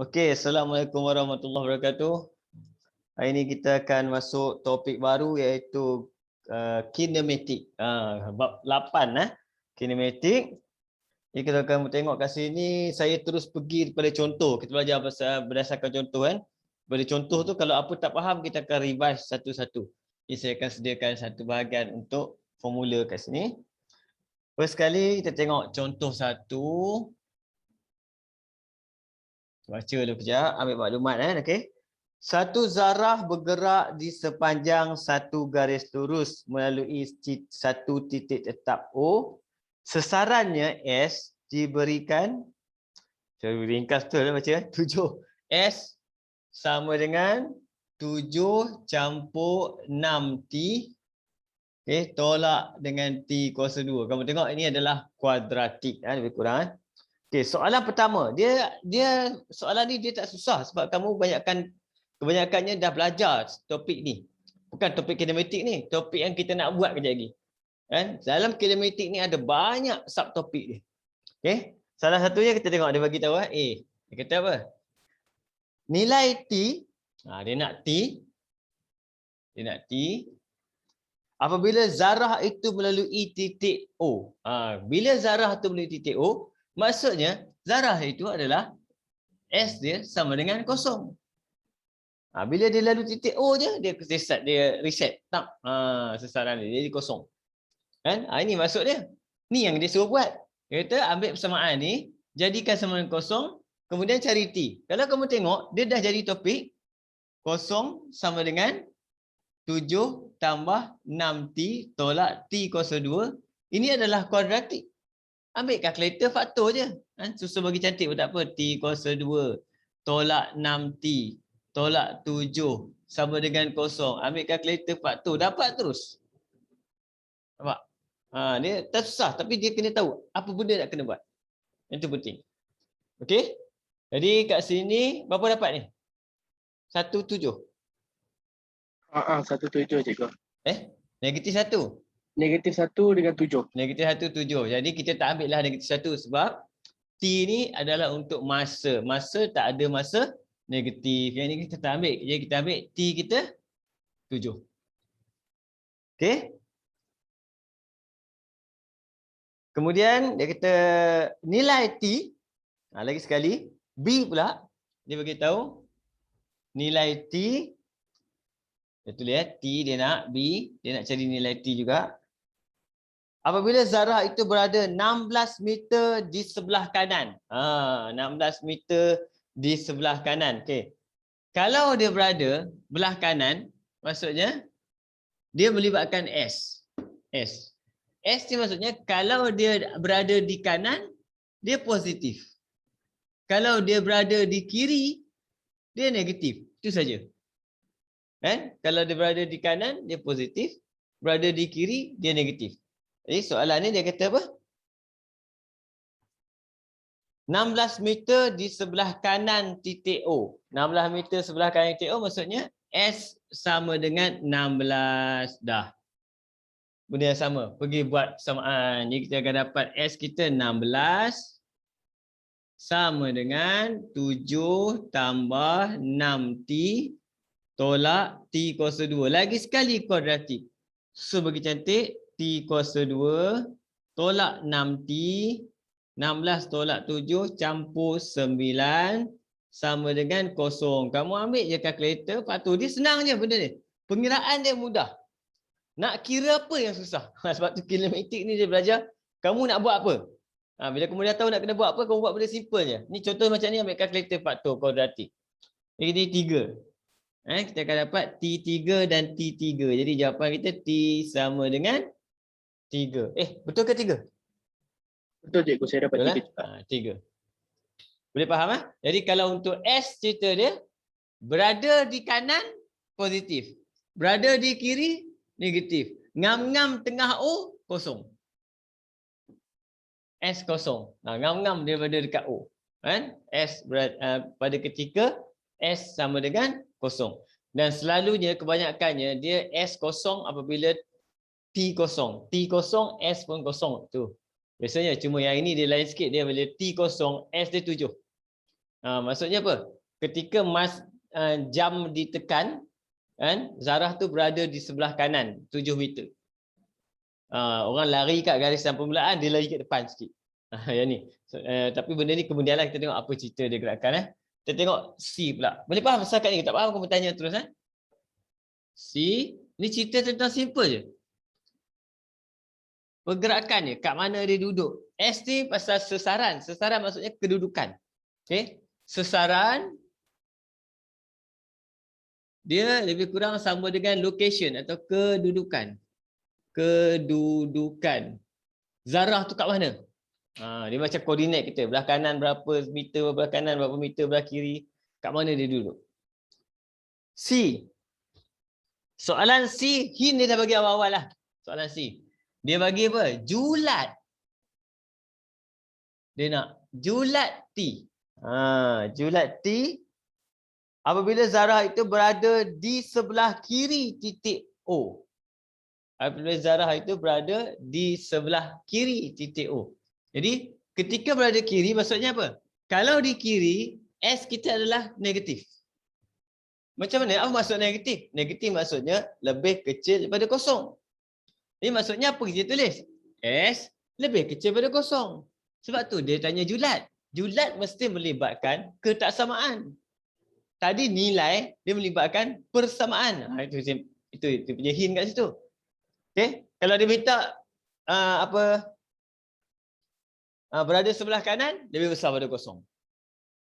Okey, Assalamualaikum warahmatullahi wabarakatuh. Hari ini kita akan masuk topik baru iaitu kinematik. Bab 8 kinematik. Jadi kita akan tengok kat sini, saya terus pergi pada contoh. Kita belajar berdasarkan contoh kan. Pada contoh tu kalau apa tak faham kita akan revise satu-satu. Jadi saya akan sediakan satu bahagian untuk formula kat sini. First sekali kita tengok contoh satu. Baca dulu kejap, ambil maklumat okey. Satu zarah bergerak di sepanjang satu garis lurus melalui satu titik tetap O. Sesarannya S diberikan, saya ringkas tu lah baca, 7. S sama dengan 7 campur 6T. Okey, tolak dengan T kuasa 2. Kamu tengok ini adalah kuadratik lebih kurang. Okey, soalan pertama, soalan ni dia tak susah sebab kamu kebanyakannya dah belajar topik ni. Bukan topik kinematik ni, topik yang kita nak buat kejap lagi. Kan? Dalam kinematik ni ada banyak subtopik dia. Okey, salah satunya kita tengok dia bagi tahu dia kata apa? Nilai T, dia nak T apabila zarah itu melalui titik O. Bila zarah itu melalui titik O, maksudnya zarah itu adalah S dia sama dengan kosong. Bila dia lalu titik O je, dia reset. Tak, sesaran dia jadi kosong. Kan? Ini maksud dia. Ni yang dia suruh buat. Dia kata ambil persamaan ni, jadikan sama dengan kosong, kemudian cari T. Kalau kamu tengok, dia dah jadi topik kosong sama dengan 7 tambah 6T tolak T kuasa 2. Ini adalah kuadratik. Ambil kalkulator faktor je. Susah bagi cantik pun tak apa. T kuasa 2 tolak 6T tolak 7 sama dengan kosong. Ambil kalkulator faktor. Dapat terus. Nampak? Dia tak susah. Tapi dia kena tahu apa benda nak kena buat. Itu penting. Okey? Jadi kat sini berapa dapat ni? 17. 17 cikgu. Negatif 1. Negatif 1 dengan 7. Negatif 1, 7. Jadi kita tak ambil lah negatif 1 sebab T ni adalah untuk masa. Masa tak ada masa negatif. Yang ni kita tak ambil. Jadi kita ambil T kita 7. Okey. Kemudian dia kata nilai T. Lagi sekali. B pula. Dia beritahu nilai T. Dia tulis T dia nak. B. Dia nak cari nilai T juga. Apabila zarah itu berada 16 meter di sebelah kanan. 16 meter di sebelah kanan. Okey. Kalau dia berada belah kanan, maksudnya dia melibatkan S. S ni maksudnya kalau dia berada di kanan, dia positif. Kalau dia berada di kiri, dia negatif. Itu saja. Kan? Kalau dia berada di kanan, dia positif. Berada di kiri, dia negatif. Jadi soalan ni dia kata apa? 16 meter di sebelah kanan titik O. 16 meter sebelah kanan titik O maksudnya S sama dengan 16 dah. Benda yang sama. Pergi buat persamaan. Jadi kita akan dapat S kita 16 sama dengan 7 tambah 6T tolak T kuasa 2. Lagi sekali kuadratik. So bagi cantik. T kuasa 2 tolak 6T 16 tolak 7 campur 9 sama dengan kosong. Kamu ambil je kalkulator, lepas tu dia senang je benda ni. Pengiraan dia mudah. Nak kira apa yang susah? Sebab tu kinematik ni dia belajar, kamu nak buat apa? Bila kamu dah tahu nak kena buat apa, kamu buat benda simple je. Ni contoh macam ni, ambil kalkulator faktor kuadratik. Jadi 3. Kita akan dapat T3 dan T3. Jadi jawapan kita T sama dengan 3. Betul ke 3? Betul cikgu, saya dapat 3 juga. 3. Boleh faham Jadi kalau untuk S cerita dia, berada di kanan positif. Berada di kiri negatif. Ngam-ngam tengah O kosong. S kosong. Ngam-ngam dia berada dekat O. S pada ketika S sama dengan kosong. Dan selalunya kebanyakannya dia S kosong apabila T kosong. T kosong, S pun kosong. Tu. Biasanya cuma yang ini dia lain sikit. Dia bila T kosong, S dia 7. Maksudnya apa? Ketika jam ditekan, kan, zarah tu berada di sebelah kanan 7 meter. Orang lari kat garisan permulaan, dia lari kat depan sikit. Yang ni. Tapi benda ni kemudian lah kita tengok apa cerita dia gerakan. Kita tengok C pula. Boleh faham pasal kat ni? Tak faham, kamu tanya terus. C, ni cerita tentang simple je. Pergerakan dia, kat mana dia duduk. S ni pasal sesaran. Sesaran maksudnya kedudukan. Okay? Sesaran, dia lebih kurang sama dengan location atau kedudukan. Kedudukan. Zarah tu kat mana? Dia macam koordinat kita. Belah kanan berapa meter, belah kanan berapa meter, belah kiri. Kat mana dia duduk? C. Soalan C, hint dia dah bagi awal-awal lah. Soalan C. Dia bagi apa? Julat. Dia nak julat T. Julat T. Apabila zarah itu berada di sebelah kiri titik O. Apabila zarah itu berada di sebelah kiri titik O. Jadi, ketika berada kiri, maksudnya apa? Kalau di kiri, S kita adalah negatif. Macam mana? Apa maksud negatif? Negatif maksudnya lebih kecil daripada kosong. Ini maksudnya apa kita tulis? S lebih kecil daripada kosong. Sebab tu dia tanya julat. Julat mesti melibatkan ketaksamaan. Tadi nilai dia melibatkan persamaan. Itu punya hint kat situ. Okey, kalau dia minta berada sebelah kanan lebih besar daripada kosong.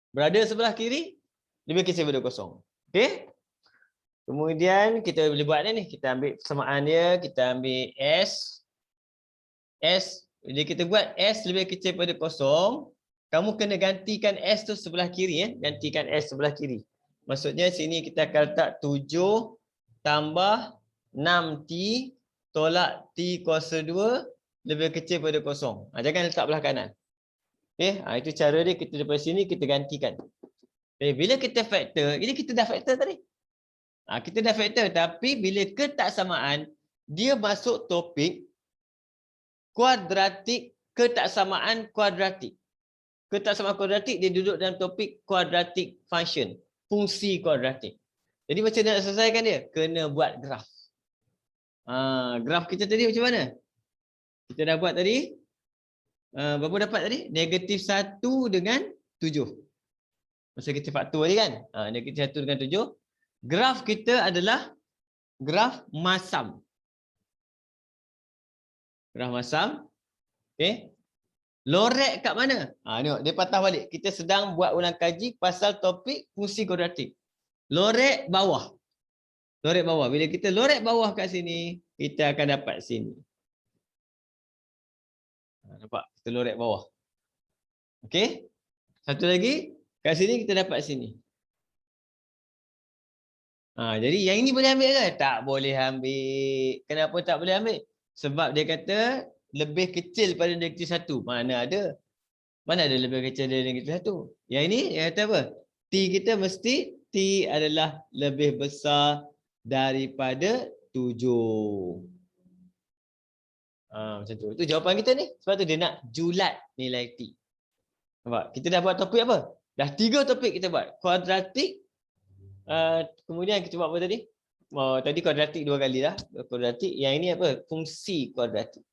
Berada sebelah kiri lebih kecil daripada kosong. Okey? Kemudian kita boleh buat ni, kita ambil persamaan dia, kita ambil S. S, bila kita buat S lebih kecil daripada kosong, kamu kena gantikan S tu sebelah kiri. Gantikan S sebelah kiri. Maksudnya sini kita akan letak 7 tambah 6T tolak T kuasa 2 lebih kecil daripada kosong. Jangan letak belah kanan. Okay? Itu cara dia, kita daripada sini kita gantikan. Okay? Bila kita factor, ini kita dah factor tadi. Kita dah factor, tapi bila ketaksamaan, dia masuk topik kuadratik, ketaksamaan kuadratik. Ketaksamaan kuadratik, dia duduk dalam topik quadratic function. Fungsi kuadratik. Jadi macam mana nak selesaikan dia? Kena buat graf. Graf kita tadi macam mana? Kita dah buat tadi. Berapa dapat tadi? Negatif 1 dengan 7. Masa kita faktor tadi kan? Negatif 1 dengan 7. Graf kita adalah graf masam. Graf masam. Okay. Lorek kat mana? Tengok, dia patah balik. Kita sedang buat ulang kaji pasal topik fungsi kuadratik. Lorek bawah. Lorek bawah. Bila kita lorek bawah kat sini, kita akan dapat sini. Nampak? Kita lorek bawah. Okey? Satu lagi, kat sini kita dapat sini. Jadi yang ini boleh ambil ke? Tak boleh ambil. Kenapa tak boleh ambil? Sebab dia kata lebih kecil pada negatif 1. Mana ada? Mana ada lebih kecil dari negatif 1? Yang ini, yang kata apa? T kita mesti T adalah lebih besar daripada 7. Macam tu. Itu jawapan kita ni. Sebab tu dia nak julat nilai T. Nampak? Kita dah buat topik apa? Dah 3 topik kita buat. Kuadratik. Kemudian kita buat apa tadi? Tadi kuadratik 2 kali dah. Kuadratik. Yang ini apa? Fungsi kuadratik.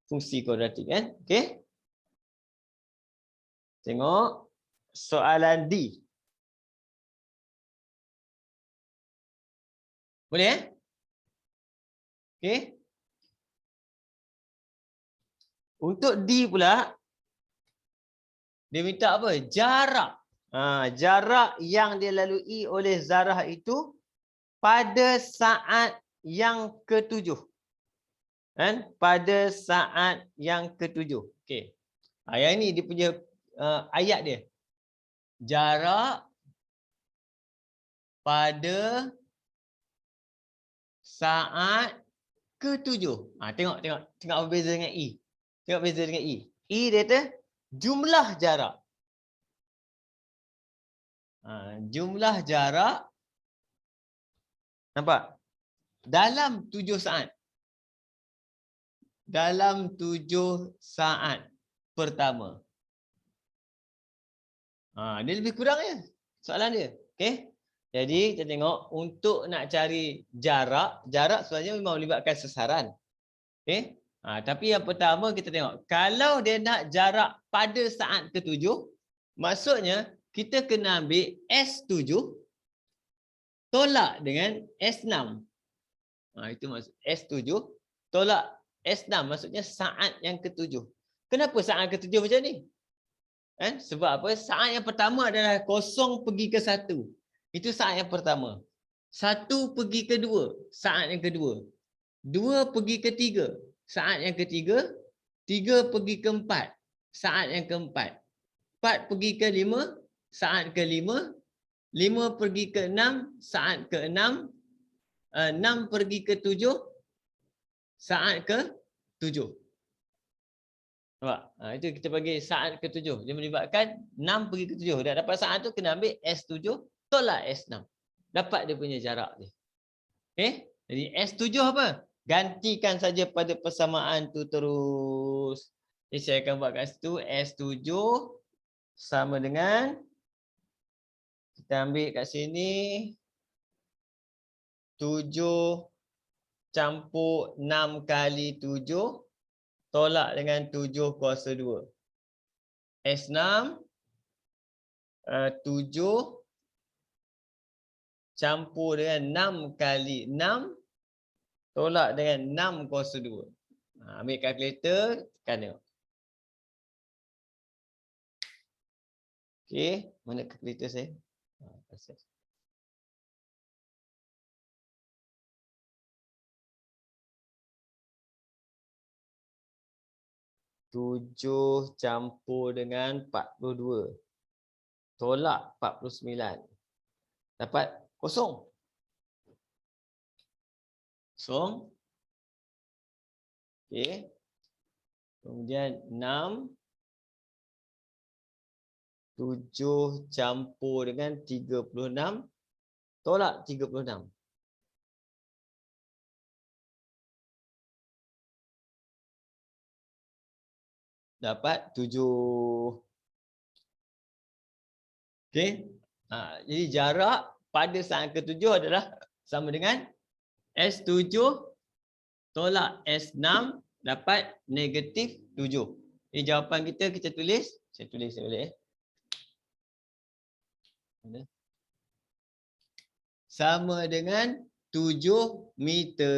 Fungsi kuadratik kan? Okey. Tengok soalan D. Boleh Okey. Untuk D pula dia minta apa? Jarak. Jarak yang dilalui oleh zarah itu pada saat yang ke-7. Kan? Pada saat yang ke-7. Okey. Yang ini dia punya ayat dia. Jarak pada saat ke-7. Tengok apa beza dengan E. Tengok beza dengan E. E dia kata jumlah jarak. Jumlah jarak. Nampak? Dalam 7 saat. Dalam 7 saat pertama. Dia lebih kurang je soalan dia. Okey. Jadi kita tengok untuk nak cari jarak sebenarnya memang melibatkan sasaran. Okey. Tapi yang pertama kita tengok kalau dia nak jarak pada saat ke-7, maksudnya kita kena ambil S7 tolak dengan S6. Itu maksud S7 tolak S6 maksudnya saat yang ke-7. Kenapa saat ke-7 macam ni? Sebab apa? Saat yang pertama adalah 0 pergi ke 1. Itu saat yang pertama. 1 pergi ke 2, saat yang kedua. 2 pergi ke 3, saat yang ketiga. 3 pergi ke 4, saat yang keempat. 4 pergi ke 5, saat ke-5. 5 pergi ke 6, saat ke-6. 6 pergi ke 7, saat ke-7. Nampak? Itu kita bagi saat ke-7. Dia melibatkan 6 pergi ke 7. Dah dapat saat tu kena ambil S7 tolak S6. Dapat dia punya jarak dia. Okey? Jadi S7 apa? Gantikan saja pada persamaan tu terus. Jadi saya akan buat kat situ S7 sama dengan kita ambil kat sini 7 campur 6 kali 7 tolak dengan 7 kuasa 2. S6 7 campur dengan 6 kali 6 tolak dengan 6 kuasa 2. Ambil kalkulator, tekan tengok. Okey, mana kalkulator saya? 7 campur dengan 42. Tolak 49. Dapat kosong. Kosong. Okey. Kemudian 6. 7 campur dengan 36. Tolak 36. Dapat 7. Okey. Jadi jarak pada saat ke-7 adalah sama dengan S7 tolak S6 dapat negatif 7. Jadi jawapan kita tulis. Saya tulis boleh. Sama dengan 7 meter.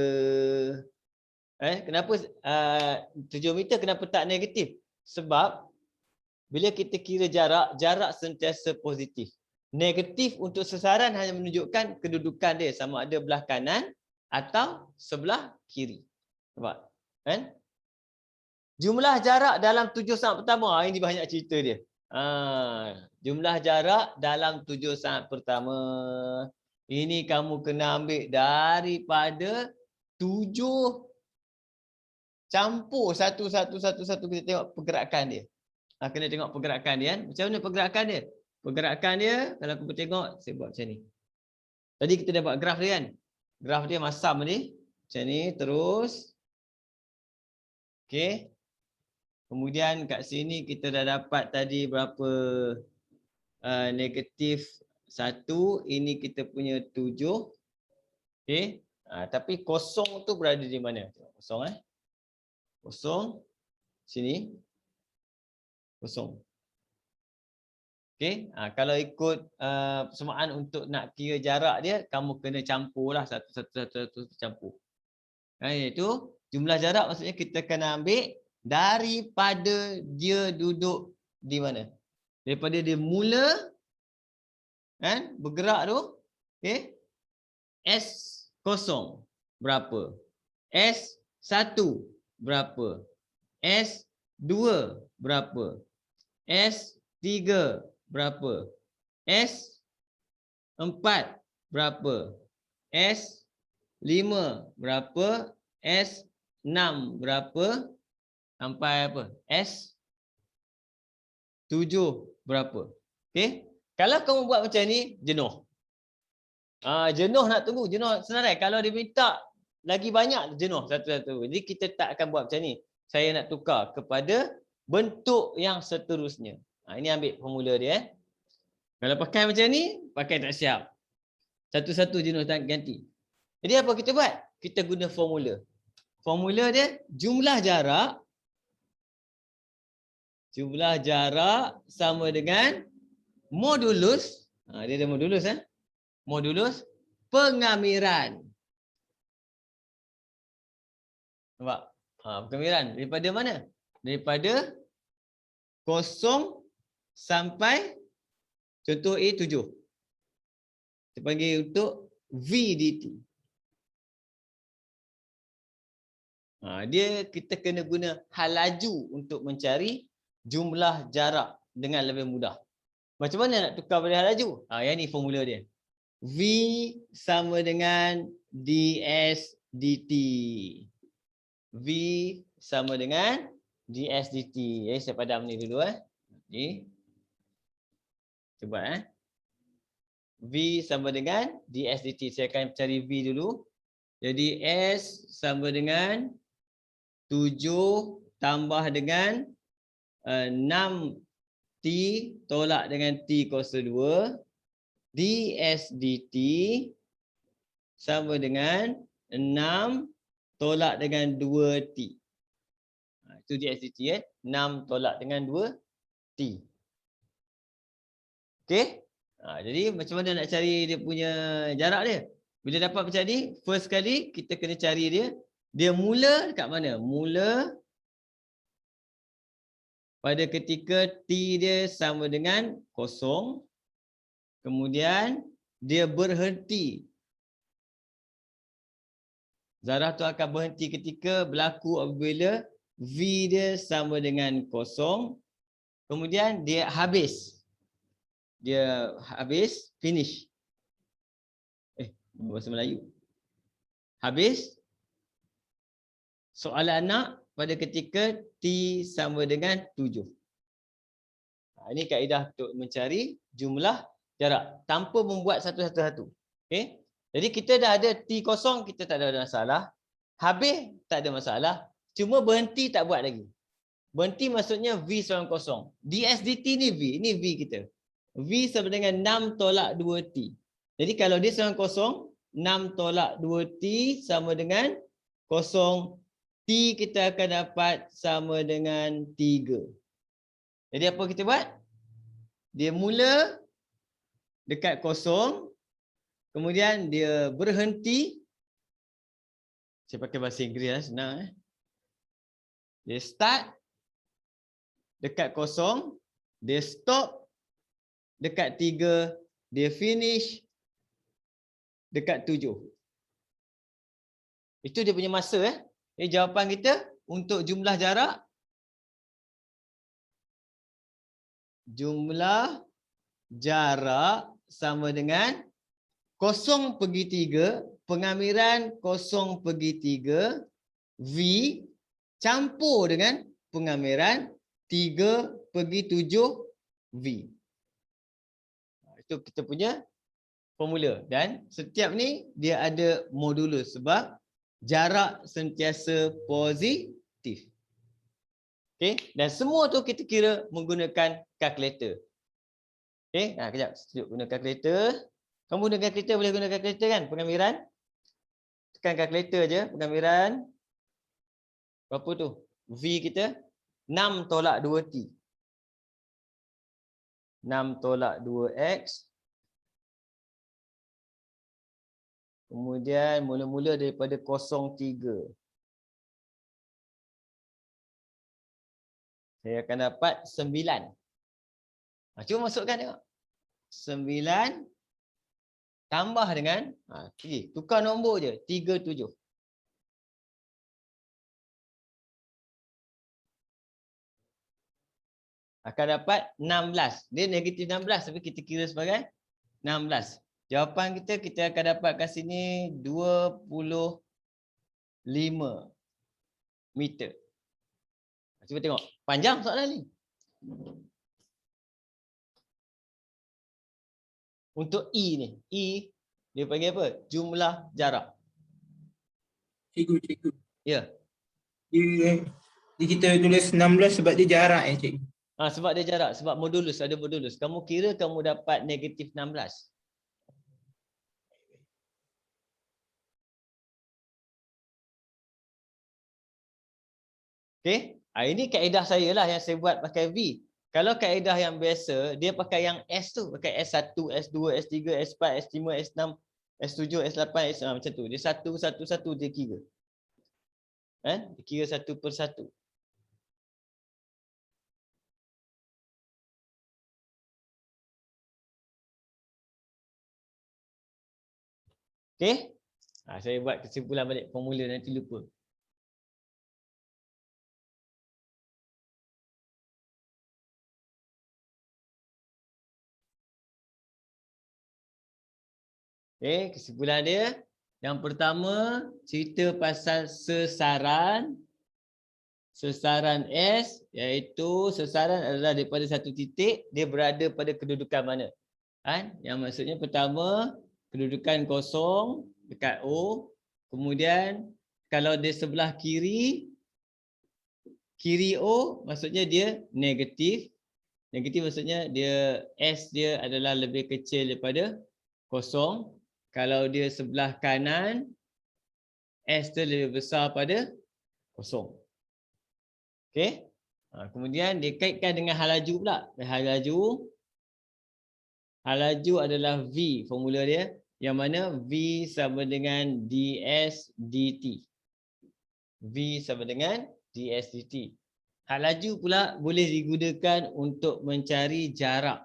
Kenapa 7 meter kenapa tak negatif? Sebab bila kita kira jarak sentiasa positif. Negatif untuk sasaran hanya menunjukkan kedudukan dia sama ada belah kanan atau sebelah kiri. Nampak? Kan? Jumlah jarak dalam 7 saat pertama. Ini banyak cerita dia. Jumlah jarak dalam 7 saat pertama. Ini kamu kena ambil daripada 7 campur satu kita tengok pergerakan dia. Kena tengok pergerakan dia kan. Macam mana pergerakan dia? Pergerakan dia kalau aku tengok saya buat macam ni. Tadi kita dah buat graf dia kan. Graf dia masam ni. Macam ni terus. Okey. Kemudian kat sini kita dah dapat tadi berapa negatif 1. Ini kita punya 7. Okey. Tapi kosong tu berada di mana? Kosong kosong. Sini. Kosong. Okey. Kalau ikut persamaan untuk nak kira jarak dia, kamu kena campurlah satu campur. Iaitu jumlah jarak maksudnya kita kena ambil daripada dia duduk di mana? Daripada dia mula bergerak tu, okey. S0 berapa? S1 berapa? S2 berapa? S3 berapa? S4 berapa? S5 berapa? S6 berapa? Sampai apa? S7 berapa? Okey. Kalau kamu buat macam ni, jenuh. Jenuh nak tunggu, jenuh senarai. Kalau dia minta lagi banyak, jenuh satu-satu. Jadi kita tak akan buat macam ni. Saya nak tukar kepada bentuk yang seterusnya. Ini ambil formula dia. Kalau pakai macam ni, pakai tak siap. Satu-satu jenis tak ganti. Jadi apa kita buat? Kita guna formula. Formula dia jumlah jarak sama dengan modulus. Dia ada modulus modulus pengamiran. Nampak? Pengamiran daripada mana? Daripada 0 sampai contoh A 7. Kita panggil untuk VDT. Dia kita kena guna hal laju untuk mencari jumlah jarak dengan lebih mudah. Macam mana nak tukar pada hal laju? Yang ni formula dia. V sama dengan ds dt. V sama dengan ds dt. Saya padam ni dulu ni. Cuba V sama dengan ds dt. Saya akan cari V dulu. Jadi S sama dengan 7 tambah dengan 6T tolak dengan T kuasa 2. ds dt sama dengan 6 tolak dengan 2T. Itu ds dt 6 tolak dengan 2T. Okey? Jadi macam mana nak cari dia punya jarak dia? Bila dapat macam ni, first kali kita kena cari dia. Dia mula dekat mana? Mula pada ketika T dia sama dengan 0. Kemudian dia berhenti. Zarah tu akan berhenti ketika berlaku apabila V dia sama dengan 0. Kemudian dia habis. Dia habis, finish. Bahasa Melayu. Habis. Soalan anak pada ketika T sama dengan 7. Ini kaedah untuk mencari jumlah jarak tanpa membuat satu-satu. Okey. Jadi kita dah ada T kosong, kita tak ada masalah. Habis tak ada masalah. Cuma berhenti tak buat lagi. Berhenti maksudnya V sama 0. ds dt ni V, ini V kita. V sama dengan 6 tolak 2T. Jadi kalau dia sama 0, 6 tolak 2T sama dengan 0. T kita akan dapat sama dengan 3. Jadi apa kita buat? Dia mula dekat 0. Kemudian dia berhenti. Saya pakai bahasa Inggeris senang. Dia start dekat 0. Dia stop dekat 3. Dia finish dekat 7. Itu dia punya masa. Jadi jawapan kita untuk jumlah jarak. Jumlah jarak sama dengan 0/3 pengamiran 0/3 V campur dengan pengamiran 3/7 V. Itu kita punya formula. Dan setiap ni dia ada modulus sebab jarak sentiasa positif. Okey, dan semua tu kita kira menggunakan kalkulator. Okey, kejap tunjuk guna kalkulator. Kamu guna kalkulator, boleh guna kalkulator kan pengamiran? Tekan kalkulator je pengamiran. Berapa tu? V kita 6 tolak 2T. 6 tolak 2X. Kemudian mula-mula daripada 03. Saya akan dapat 9. Cuba masukkan tengok. 9 tambah dengan tukar nombor je 37. Akan dapat 16. Dia negatif 16 tapi kita kira sebagai 16. Jawapan kita akan dapat kat sini 25 meter. Cuba tengok. Panjang soalan ni. Untuk E ni. E dia panggil apa? Jumlah jarak. Cikgu. Ya. Dia kita tulis 16 sebab dia jarak cikgu. Sebab dia jarak, sebab modulus, ada modulus. Kamu kira kamu dapat negatif 16. Okey, ini kaedah saya lah yang saya buat pakai V. Kalau kaedah yang biasa, dia pakai yang S tu, pakai S1, S2, S3, S4, S5, S6, S7, S8, S9 macam tu. Dia satu dia kira. Dia kira satu per satu. Okey? Saya buat kesimpulan balik formula nanti lupa. Okey, kesimpulan dia. Yang pertama, cerita pasal sesaran. Sesaran S, iaitu sesaran adalah daripada satu titik, dia berada pada kedudukan mana. Yang maksudnya pertama, kedudukan kosong dekat O. Kemudian, kalau dia sebelah kiri O, maksudnya dia negatif. Negatif maksudnya dia S dia adalah lebih kecil daripada kosong. Kalau dia sebelah kanan, S tu lebih besar pada kosong. Okey. Kemudian dikaitkan dengan hal laju pula. Hal laju adalah V, formula dia. Yang mana V sama dengan ds dt. V sama dengan ds dt. Hal laju pula boleh digunakan untuk mencari jarak.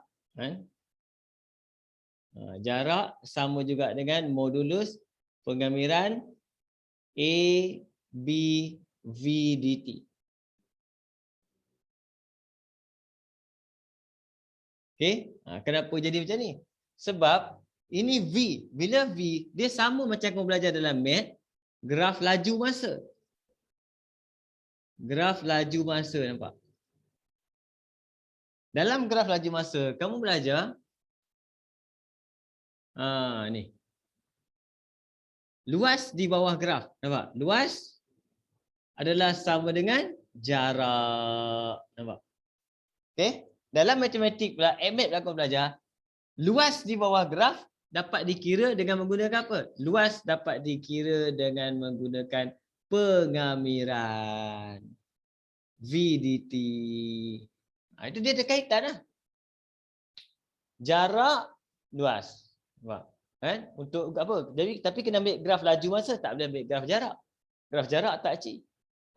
Jarak sama juga dengan modulus pengamiran A, B, V dt. Okey, kenapa jadi macam ni? Sebab ini V. Bila V, dia sama macam kamu belajar dalam math, graf laju masa. Graf laju masa, nampak? Dalam graf laju masa, kamu belajar ni. Luas di bawah graf, nampak? Luas adalah sama dengan jarak, nampak? Okey? Dalam matematik pula, math pula kau belajar, luas di bawah graf dapat dikira dengan menggunakan apa? Luas dapat dikira dengan menggunakan pengamiran. V dt. Itu dia ada kaitan lah. Jarak, luas. Nampak? Untuk apa? Jadi, tapi kena ambil graf laju masa, tak boleh ambil graf jarak. Graf jarak tak acik.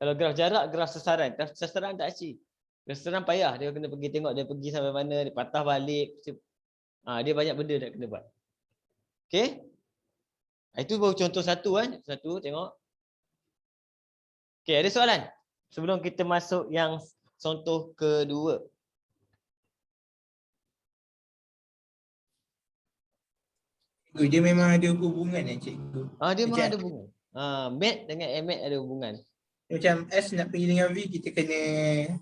Kalau graf jarak, graf sesaran. Graf sesaran tak acik. Graf sesaran payah. Dia kena pergi tengok dia pergi sampai mana, dia patah balik. Dia banyak benda nak kena buat. Okey? Itu baru contoh satu kan. Satu, tengok. Okey, ada soalan? Sebelum kita masuk yang contoh kedua. Dia memang ada hubungan cikgu. Dia memang ada hubungan. Math dengan MAth ada hubungan. Macam S nak pergi dengan V, kita kena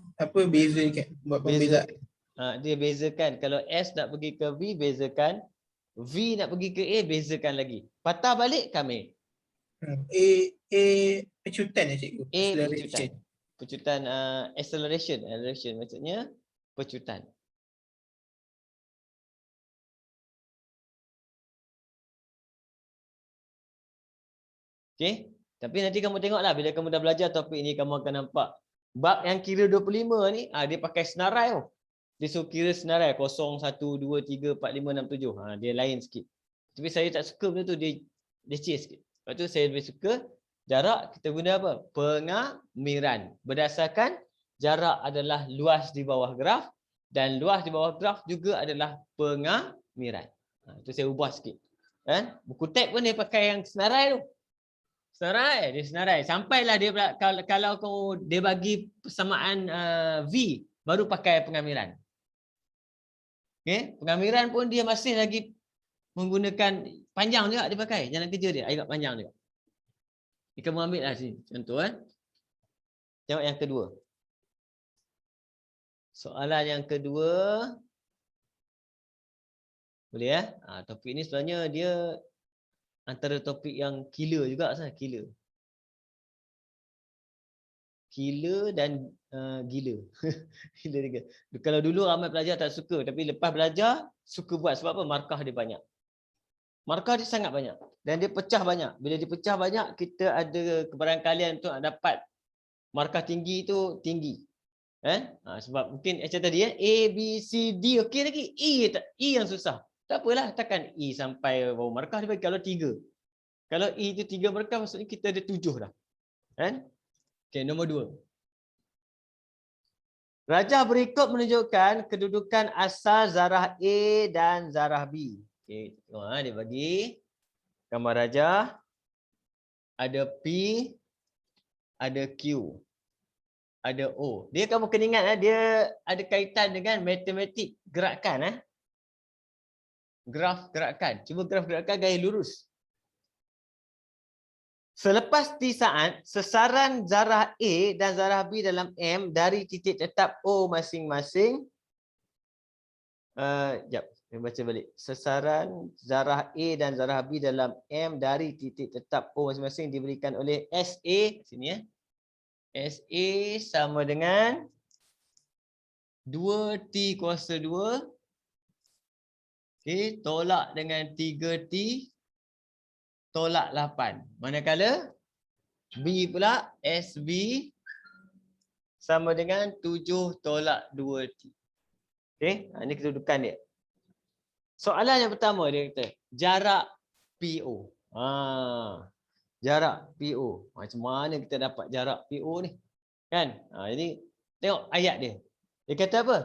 bezakan, buat pembezaan. Dia bezakan. Kalau S nak pergi ke V, bezakan. V nak pergi ke A, bezakan lagi. Patah balik kami. A pecutan cikgu. A pecutan. Pecutan acceleration. Acceleration maksudnya pecutan. Okey. Tapi nanti kamu tengoklah bila kamu dah belajar topik ni, kamu akan nampak bab yang kira 25 ni dia pakai senarai tau. Dia suruh kira senarai 0, 1, 2, 3, 4, 5, 6, 7. Dia lain sikit. Tapi saya tak suka benda tu, dia leceh sikit. Lepas tu saya lebih suka jarak kita guna apa? Pengamiran. Berdasarkan jarak adalah luas di bawah graf dan luas di bawah graf juga adalah pengamiran. Itu saya ubah sikit. Buku tab pun dia pakai yang senarai tu. Senarai, dia senarai. Sampailah dia kalau dia bagi persamaan V, baru pakai pengamiran. Okey, pengamiran pun dia masih lagi menggunakan panjang juga dia pakai. Jalan kerja dia agak panjang juga. Kamu ambil lah sini contoh Tengok yang kedua. Soalan yang kedua. Boleh ya? Topik ni sebenarnya dia antara topik yang killer juga, killer. killer dan gila. Gila juga. Kalau dulu ramai pelajar tak suka, tapi lepas belajar suka buat. Sebab apa? Markah dia banyak. Markah dia sangat banyak dan dia pecah banyak. Bila dia pecah banyak, kita ada kebarangkalian untuk dapat markah tinggi tu tinggi. Sebab mungkin macam tadi A, B, C, D okey lagi. E yang susah. Tak apalah, takkan E sampai berapa markah dia bagi kalau 3. Kalau E tu 3 markah, maksudnya kita ada 7 dah. Okey, nombor 2. Rajah berikut menunjukkan kedudukan asal zarah A dan zarah B. Okey, tengok dia bagi gambar rajah. Ada P, ada Q, ada O. Dia kamu kena ingat dia ada kaitan dengan matematik gerakan. Graf gerakan. Cuba graf gerakan gaya lurus. Selepas T saat, sesaran zarah A dan zarah B dalam M dari titik tetap O masing-masing. Sekejap, saya baca balik. Sesaran zarah A dan zarah B dalam M dari titik tetap O masing-masing diberikan oleh SA. Sini SA sama dengan 2T kuasa 2. Okey, tolak dengan 3T tolak 8. Manakala B pula SB sama dengan 7 tolak 2T. Okey, ini kedudukan dia. Soalan yang pertama dia kata, jarak PO. Jarak PO. Macam mana kita dapat jarak PO ni? Kan? Jadi tengok ayat dia. Dia kata apa?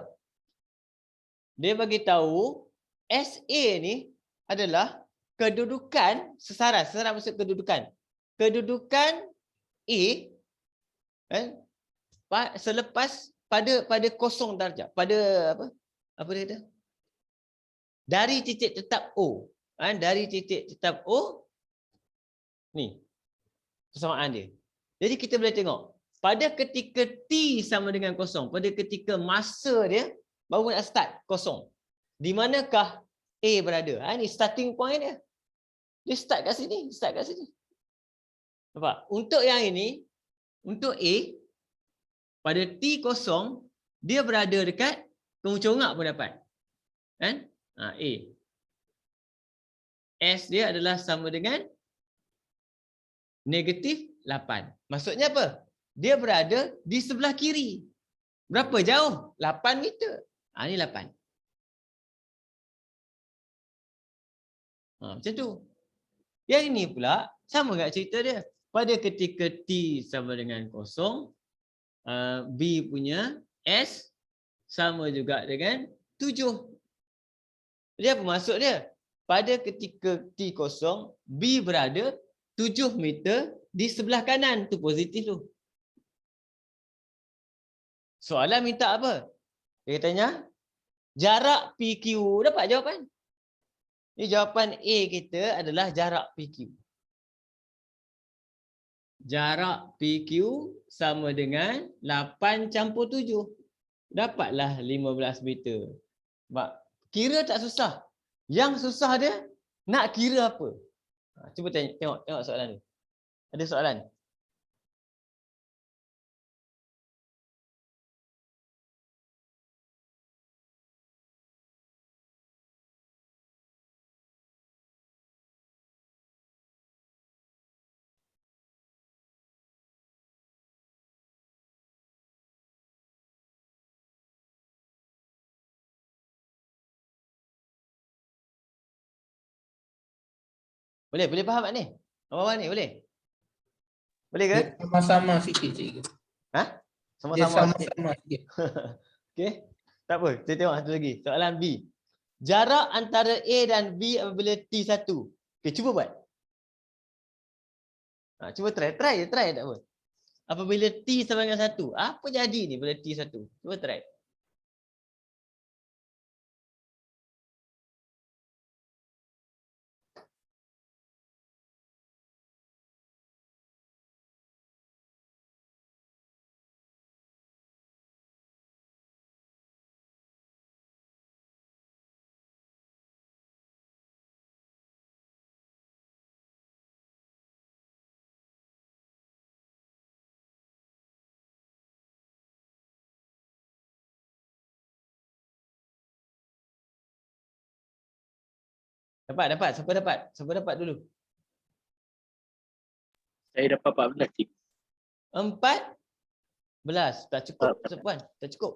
Dia bagi tahu SA ni adalah kedudukan sesaran. Sesaran maksud kedudukan. Kedudukan A selepas pada kosong darjah. Pada apa? Apa dia kata? Dari titik tetap O. Dari titik tetap O ni persamaan dia. Jadi kita boleh tengok pada ketika T sama dengan kosong, pada ketika masa dia baru nak start kosong. Di manakah A berada? Ini starting point dia. Dia start kat sini, Nampak? Untuk yang ini, untuk A, pada T kosong, dia berada dekat pengcongak pun dapat. Kan? A. S dia adalah sama dengan negatif 8. Maksudnya apa? Dia berada di sebelah kiri. Berapa jauh? 8 meter. Ini 8. Macam tu. Yang ini pula sama kat cerita dia. Pada ketika T sama dengan kosong, B punya S sama juga dengan 7. Jadi apa maksud dia? Pada ketika T kosong, B berada 7 meter di sebelah kanan. Tu positif tu. Soalan minta apa? Dia katanya, jarak PQ. Dapat jawapan. Ini jawapan A kita adalah jarak PQ. Jarak PQ sama dengan 8 campur 7. Dapatlah 15 meter. Kira tak susah. Yang susah dia nak kira apa? Cuba tengok soalan ni. Ada soalan? Boleh faham tak ni? Awal ni boleh? Boleh ke? Dia sama-sama sikit cikgu. Dia Sama-sama sikit. sama-sama sikit. Okey. Tak apa, kita tengok satu lagi. Soalan B. Jarak antara A dan B apabila T1. Okey, cuba buat. Cuba try je, tak apa. Apabila T sama dengan 1, apa jadi ni bila T1? Cuba try. Dapat. Siapa dapat? Siapa dapat dulu? Saya dapat 14 cikgu. 14. Tak cukup, Puan. Tak cukup.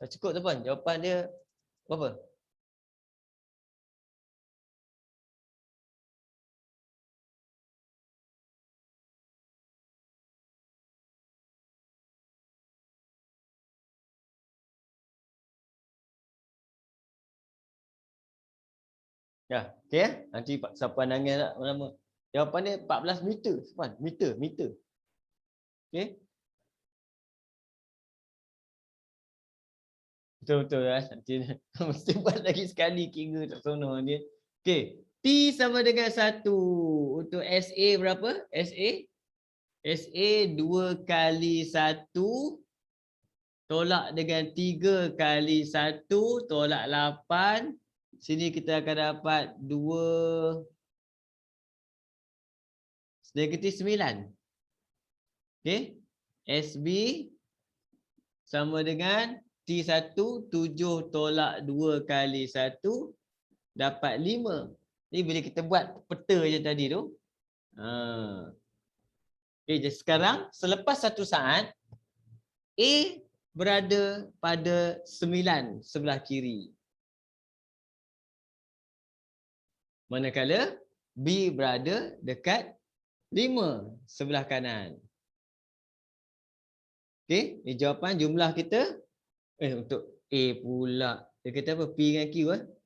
Tak cukup, Puan. Jawapan dia berapa? Ya, okey ya. Nanti siapa nangis tak nama. Jawapan dia 14 meter, Puan. Meter. Okey. Betul ya. Nanti mesti buat lagi sekali kira tak sono dia. Okey. T sama dengan 1. Untuk SA berapa? SA 2 kali 1 tolak dengan 3 kali 1 tolak 8. Sini kita akan dapat 2 negatif 9. Okey. SB sama dengan T1 7 tolak 2 kali 1 dapat 5. Jadi bila kita buat peta je tadi tu. Okey, jadi sekarang selepas 1 saat A berada pada 9 sebelah kiri. Manakala B berada dekat 5 sebelah kanan. Okey, ini jawapan jumlah kita. Untuk A pula. Dia kata apa? P dengan Q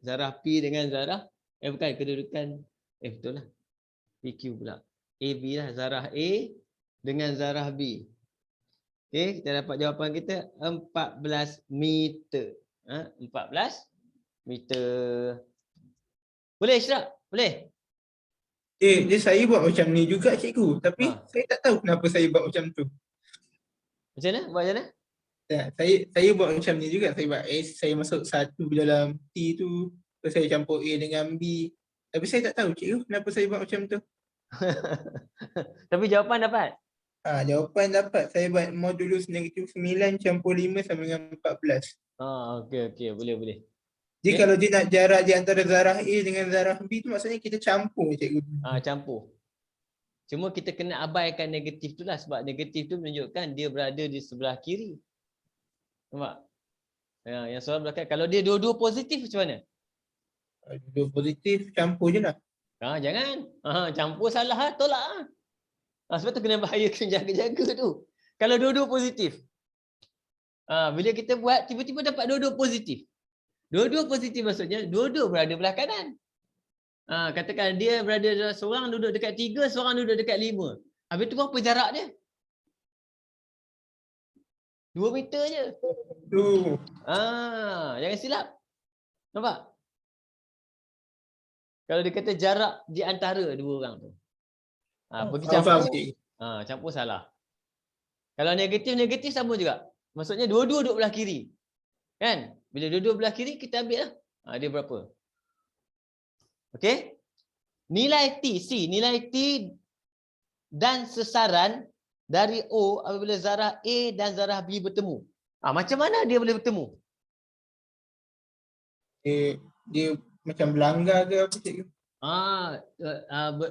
Zarah P dengan zarah. Bukan, kedudukan. Betul lah. PQ pula. AB lah. Zarah A dengan zarah B. Okey, kita dapat jawapan kita 14 meter. 14 meter. Boleh, Ishraq? Boleh? Dia saya buat macam ni juga cikgu. Tapi saya tak tahu kenapa saya buat macam tu. Macam mana? Buat macam mana? Saya buat macam ni juga. Saya buat S, saya masuk 1 dalam T tu. Terus saya campur A dengan B. Tapi saya tak tahu cikgu kenapa saya buat macam tu. Tapi jawapan dapat? Jawapan dapat. Saya buat modulus negatif 9 campur 5 sama dengan 14. Okey. Boleh. Jadi kalau dia nak jarak di antara zarah A dengan zarah B tu maksudnya kita campur cikgu. Campur. Cuma kita kena abaikan negatif tu lah sebab negatif tu menunjukkan dia berada di sebelah kiri. Nampak? Yang soalan belakang. Kalau dia dua-dua positif macam mana? Dua positif campur je lah. Jangan. Campur salah lah. Tolak lah. Sebab tu kena bahaya, kena jaga-jaga tu. Kalau dua-dua positif. Bila kita buat tiba-tiba dapat dua-dua positif. Dua-dua positif maksudnya dua-dua berada belah kanan. Katakan dia berada, seorang duduk dekat 3, seorang duduk dekat 5. Habis tu berapa jarak dia? 2 meter je. Jangan silap. Nampak? Kalau dia kata jarak di antara dua orang tu. Pergi campur. Campur salah. Kalau negatif sama juga. Maksudnya dua-dua duduk belah kiri. Kan? Bila dua-dua belah kiri kita ambil lah. Dia berapa? Okey? Nilai T dan sesaran dari O apabila zarah A dan zarah B bertemu. Macam mana dia boleh bertemu? Dia macam berlanggar ke apa cikgu?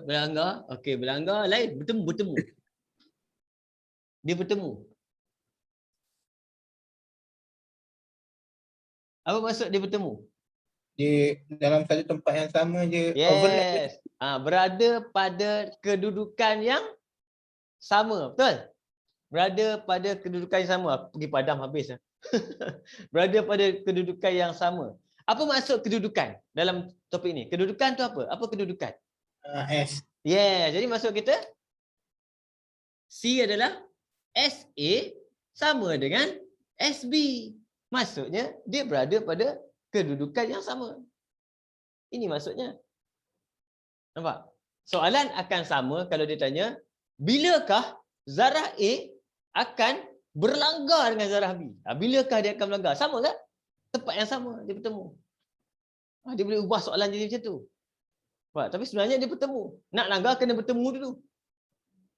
Berlanggar. Okey, berlanggar lain. Bertemu. Dia bertemu. Apa maksud dia bertemu? Dia dalam satu tempat yang sama je. Yes. Berada pada kedudukan yang sama. Betul? Berada pada kedudukan yang sama. Aku pergi padam habis. Berada pada kedudukan yang sama. Apa maksud kedudukan dalam topik ni? Kedudukan tu apa? Apa kedudukan? S. Yes. Jadi maksud kita C adalah SA sama dengan SB. Maksudnya dia berada pada kedudukan yang sama. Ini maksudnya. Nampak? Soalan akan sama kalau dia tanya, bilakah zarah A akan berlanggar dengan zarah B? Bilakah dia akan berlanggar? Sama kan? Tempat yang sama dia bertemu. Dia boleh ubah soalan jadi macam tu. Tapi sebenarnya dia bertemu. Nak langgar kena bertemu dulu.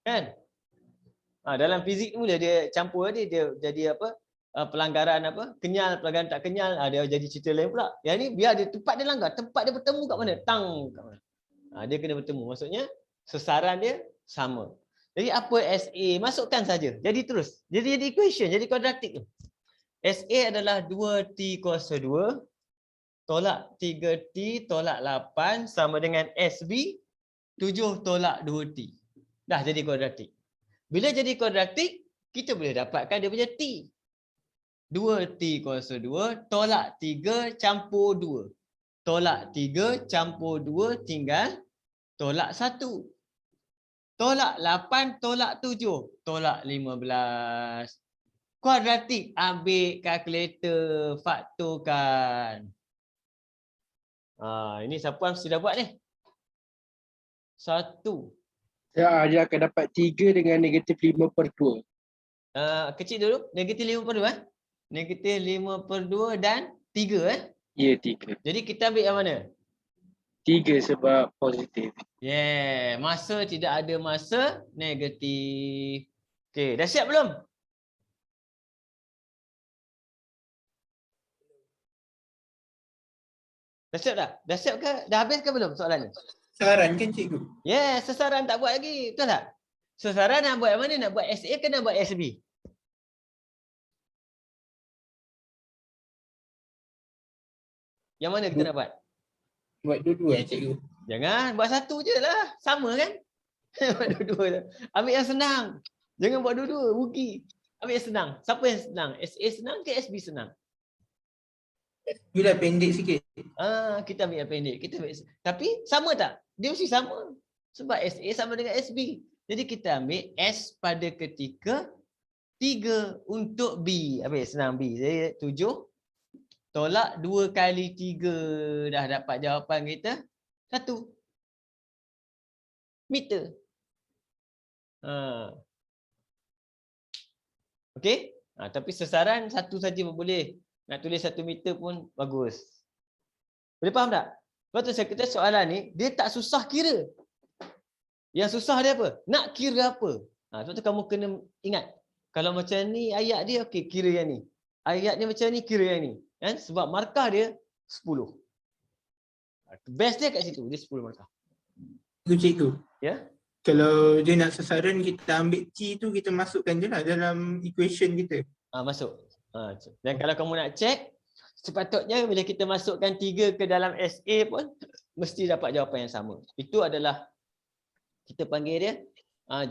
Kan? Dalam fizik mula dia campur dia jadi apa? Pelanggaran apa? Kenyal, pelanggaran tak kenyal. Dia jadi cerita lain pula. Yang ni biar dia tempat dia langgar, tempat dia bertemu kat mana? Tang kat mana? Dia kena bertemu. Maksudnya sasaran dia sama. Jadi apa SA? Masukkan saja. Jadi terus. Jadi equation, jadi kuadratik tu. SA adalah 2T kuasa 2 tolak 3T tolak 8 sama dengan SB 7 tolak 2T. Dah jadi kuadratik. Bila jadi kuadratik, kita boleh dapatkan dia punya T. 2T kuasa 2 tolak 3 campur 2. Tolak 3 campur 2 tinggal tolak 1. Tolak 8 tolak 7 tolak 15. Kuadratik, ambil kalkulator, faktorkan. Ini siapa mesti dah buat ni? 1. Ya, dia akan dapat 3 dengan negatif 5/2. Kecil dulu, negatif 5/2 Negatif 5/2 dan 3 Ya, 3. Jadi kita ambil yang mana? 3 sebab positif. Masa tidak ada masa negatif. Okey, dah siap belum? Dah siap dah? Dah siap ke? Dah habis ke belum soalan ni? Saran kan cikgu? Sasaran tak buat lagi. Betul tak? Sasaran nak buat yang mana? Nak buat SA ke nak buat SB? Yang mana kita nak buat? Buat dua-dua cikgu. Jangan, buat satu je lah. Sama kan? Buat dua-dua je. Ambil yang senang. Jangan buat dua-dua, rugi. Ambil yang senang. Siapa yang senang? SA senang ke SB senang? Bila pendek sikit. Kita ambil yang pendek. Tapi sama tak? Dia mesti sama. Sebab SA sama dengan SB. Jadi kita ambil S pada ketika 3 untuk B. Habis senang B. Jadi 7 tolak 2 kali 3. Dah dapat jawapan kita. 1 meter. Okey? Tapi sasaran satu saja pun boleh. Nak tulis 1 meter pun bagus. Boleh faham tak? Lepas tu saya kata soalan ni, dia tak susah kira. Yang susah dia apa? Nak kira apa? Sebab tu kamu kena ingat. Kalau macam ni ayat dia, okey, kira yang ni. Ayat ni macam ni, kira yang ni. Kan? Sebab markah dia 10. Best dia kat situ, dia 10 markah. Cikgu. Ya? Kalau dia nak sasaran, kita ambil T tu, kita masukkan je lah dalam equation kita. Masuk. Dan kalau kamu nak check, sepatutnya bila kita masukkan 3 ke dalam SA pun, mesti dapat jawapan yang sama. Itu adalah, kita panggil dia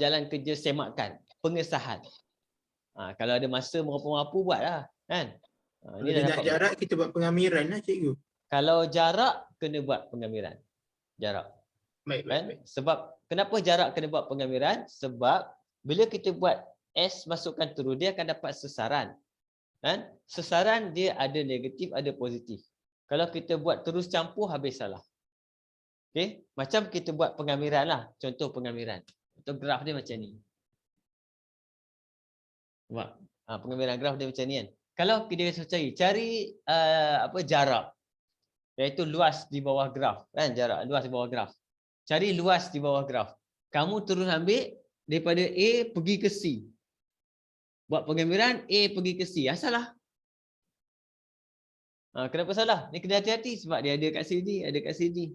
jalan kerja semakan, pengesahan. Kalau ada masa merapu-rapu, buatlah. Kan? Kalau dia nak jarak, kita buat pengamiran lah cikgu. Kalau jarak, kena buat pengamiran. Jarak. Baik. Sebab, kenapa jarak kena buat pengamiran? Sebab, bila kita buat S masukkan terus, dia akan dapat sasaran. Kan? Sasaran dia ada negatif, ada positif. Kalau kita buat terus campur, habis salah. Okey? Macam kita buat pengamiran lah. Contoh pengamiran. Contoh graf dia macam ni. Nampak? Pengamiran graf dia macam ni kan. Kalau kita cari jarak. Iaitu luas di bawah graf. Kan? Jarak luas di bawah graf. Cari luas di bawah graf. Kamu terus ambil daripada A pergi ke C. Buat pengamiran A pergi ke C. Salah. Kenapa salah? Ni kena hati-hati sebab dia ada kat sini, ada kat sini.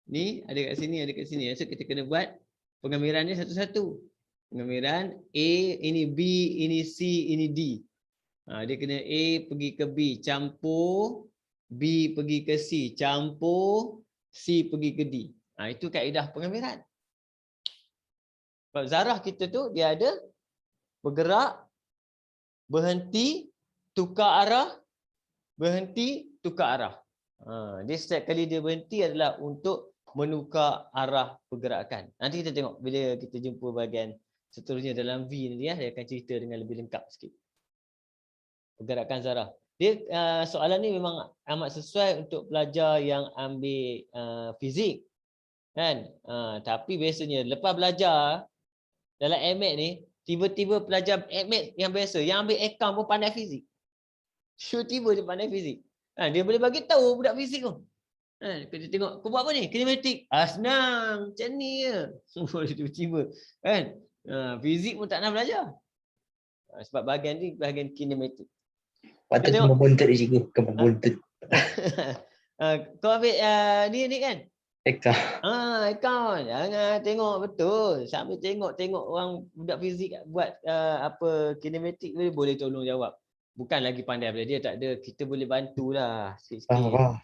Ni ada kat sini, ada kat sini. So kita kena buat pengamirannya satu-satu. Pengamiran A, ini B, ini C, ini D. Dia kena A pergi ke B, campur. B pergi ke C, campur. C pergi ke D. Itu kaedah pengamiran. Sebab zarah kita tu dia ada bergerak, berhenti, tukar arah, berhenti, tukar arah. Dia setiap kali dia berhenti adalah untuk menukar arah pergerakan. Nanti kita tengok bila kita jumpa bahagian seterusnya dalam V ni dia akan cerita dengan lebih lengkap sikit. Pergerakan zarah. Dia soalan ni memang amat sesuai untuk pelajar yang ambil fizik. Kan? Tapi biasanya lepas belajar dalam AMAT ni, tiba-tiba pelajar AMAT yang biasa, yang ambil akaun pun pandai fizik. Tiba-tiba dia pandai fizik. Dia boleh bagi tahu budak fizik tu. Kita tengok, kau buat apa ni? Kinematik. Senang. Macam ni je. Tiba-tiba. Kan? Fizik pun tak nak belajar. Sebab bahagian ni bahagian kinematik. Patut Kita tengok. buntut dia cikgu. Kemar buntut. Kau ambil ni kan? Ekta. Akaun. Jangan tengok betul. Sambil tengok orang budak fizik buat kinematik boleh tolong jawab. Bukan lagi pandai daripada dia, tak ada. Kita boleh bantulah sikit-sikit. Faham.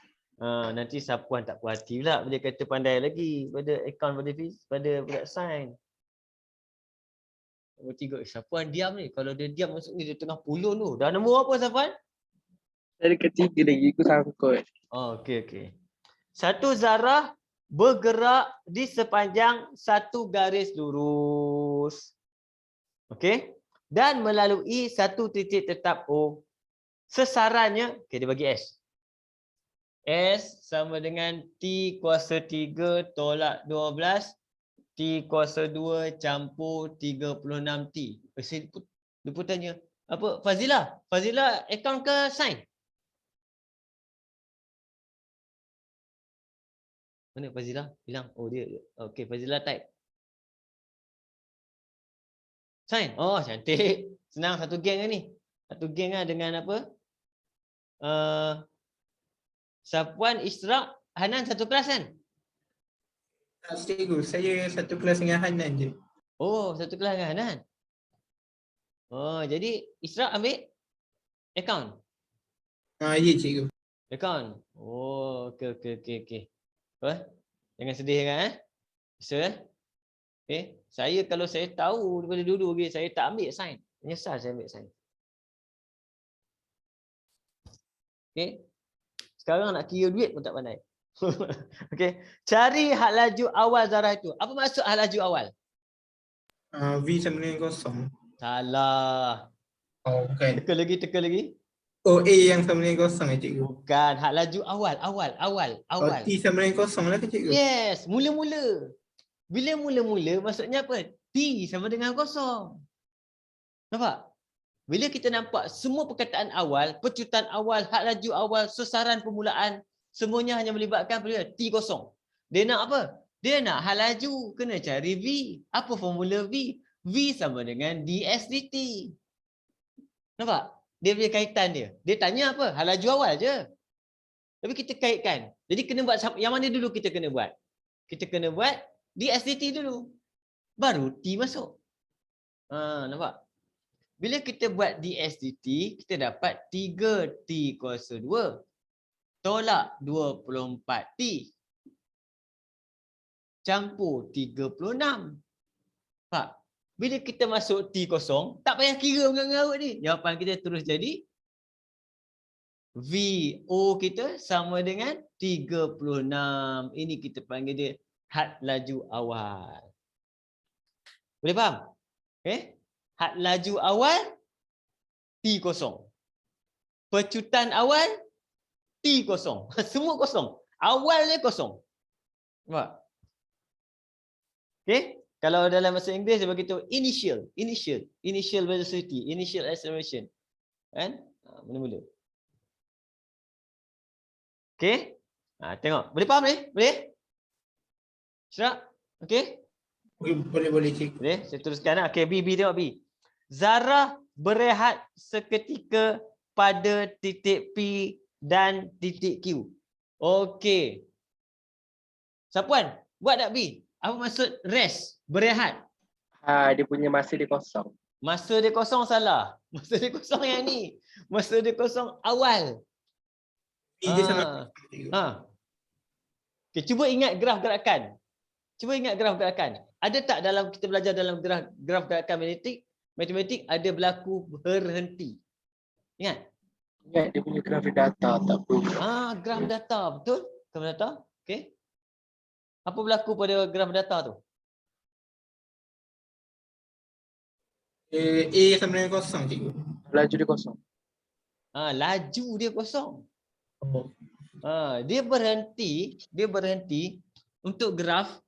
Nanti Sapuan tak puas hati pula dia kata pandai lagi pada akaun pada budak sains. Nombor 3, Sapuan diam ni. Kalau dia diam masuk ni dia tengah pulun tu. Dah nombor apa Sapuan? Dari ketiga lagi ikut sangkut. Okey. Satu zarah bergerak di sepanjang satu garis lurus. Okey? Dan melalui satu titik tetap O. Sesarannya, dia bagi S. S sama dengan T kuasa 3 tolak 12 T kuasa 2 campur 36T. Dia pun tanya, apa Fazila? Fazila akaun ke sains? Mana Fazila? Bilang, dia. Okey, Fazila type. Sains. Oh, cantik. Senang satu geng ni. Satu geng dengan apa? Sapuan, Ishraq, Hanan satu kelas kan? Cikgu, saya satu kelas dengan Hanan je. Oh, satu kelas dengan Hanan. Jadi Ishraq ambil akaun. Ya cikgu. Akaun. Okey. Jangan sedih kan Bisa saya kalau saya tahu daripada dulu saya tak ambil sains. Menyesal saya ambil sains. Okey. Sekarang nak kira duit pun tak pandai. Okey. Cari had laju awal zarah itu. Apa maksud had laju awal? V sama dengan kosong. Salah. Oh, bukan. Teka lagi. Oh, A yang sama dengan kosong cikgu. Bukan. Had laju awal. Oh, T sama dengan kosong lah ke cikgu? Yes, mula-mula. Bila mula-mula maksudnya apa? T sama dengan kosong. Nampak? Bila kita nampak semua perkataan awal, pecutan awal, had laju awal, sesaran permulaan, semuanya hanya melibatkan T kosong. Dia nak apa? Dia nak had laju, kena cari V. Apa formula V? V sama dengan ds dt. Nampak? Dia punya kaitan dia. Dia tanya apa? Had laju awal je. Tapi kita kaitkan. Jadi kena buat yang mana dulu kita kena buat? Kita kena buat ds dt dulu. Baru T masuk. Nampak? Bila kita buat ds dt, kita dapat 3T kuasa 2 tolak 24T campur 36. Pak, bila kita masuk T kosong, tak payah kira mengarut ni. Jawapan kita terus jadi VO kita sama dengan 36. Ini kita panggil dia had laju awal. Boleh faham? Okey? Had laju awal T kosong. Pecutan awal T kosong. Semua kosong. Awalnya kosong. Nampak? Okey? Kalau dalam bahasa Inggeris dia beritahu initial velocity, initial acceleration. Kan? Mula-mula. Okey? Tengok. Boleh faham ni? Boleh? Ishraq? Okey? Boleh cikgu. Boleh? Saya teruskan. Okey, B tengok B. Zarah berehat seketika pada titik P dan titik Q. Okey. Sapuan, buat tak B? Apa maksud rest? Berehat. Dia punya masa dia kosong. Masa dia kosong salah. Masa dia kosong yang ni. Masa dia kosong awal. V dia sama. Okay, cuba ingat graf gerakan. Ada tak dalam kita belajar dalam graf gerakan matematik ada berlaku berhenti? Ingat? Ingat dia punya graf data tak perlu. Graf data, betul? Graf data. Okey. Apa berlaku pada graf data tu? A sama dengan kosong cikgu. Laju dia kosong. Laju dia kosong. Oh. Dia berhenti untuk graf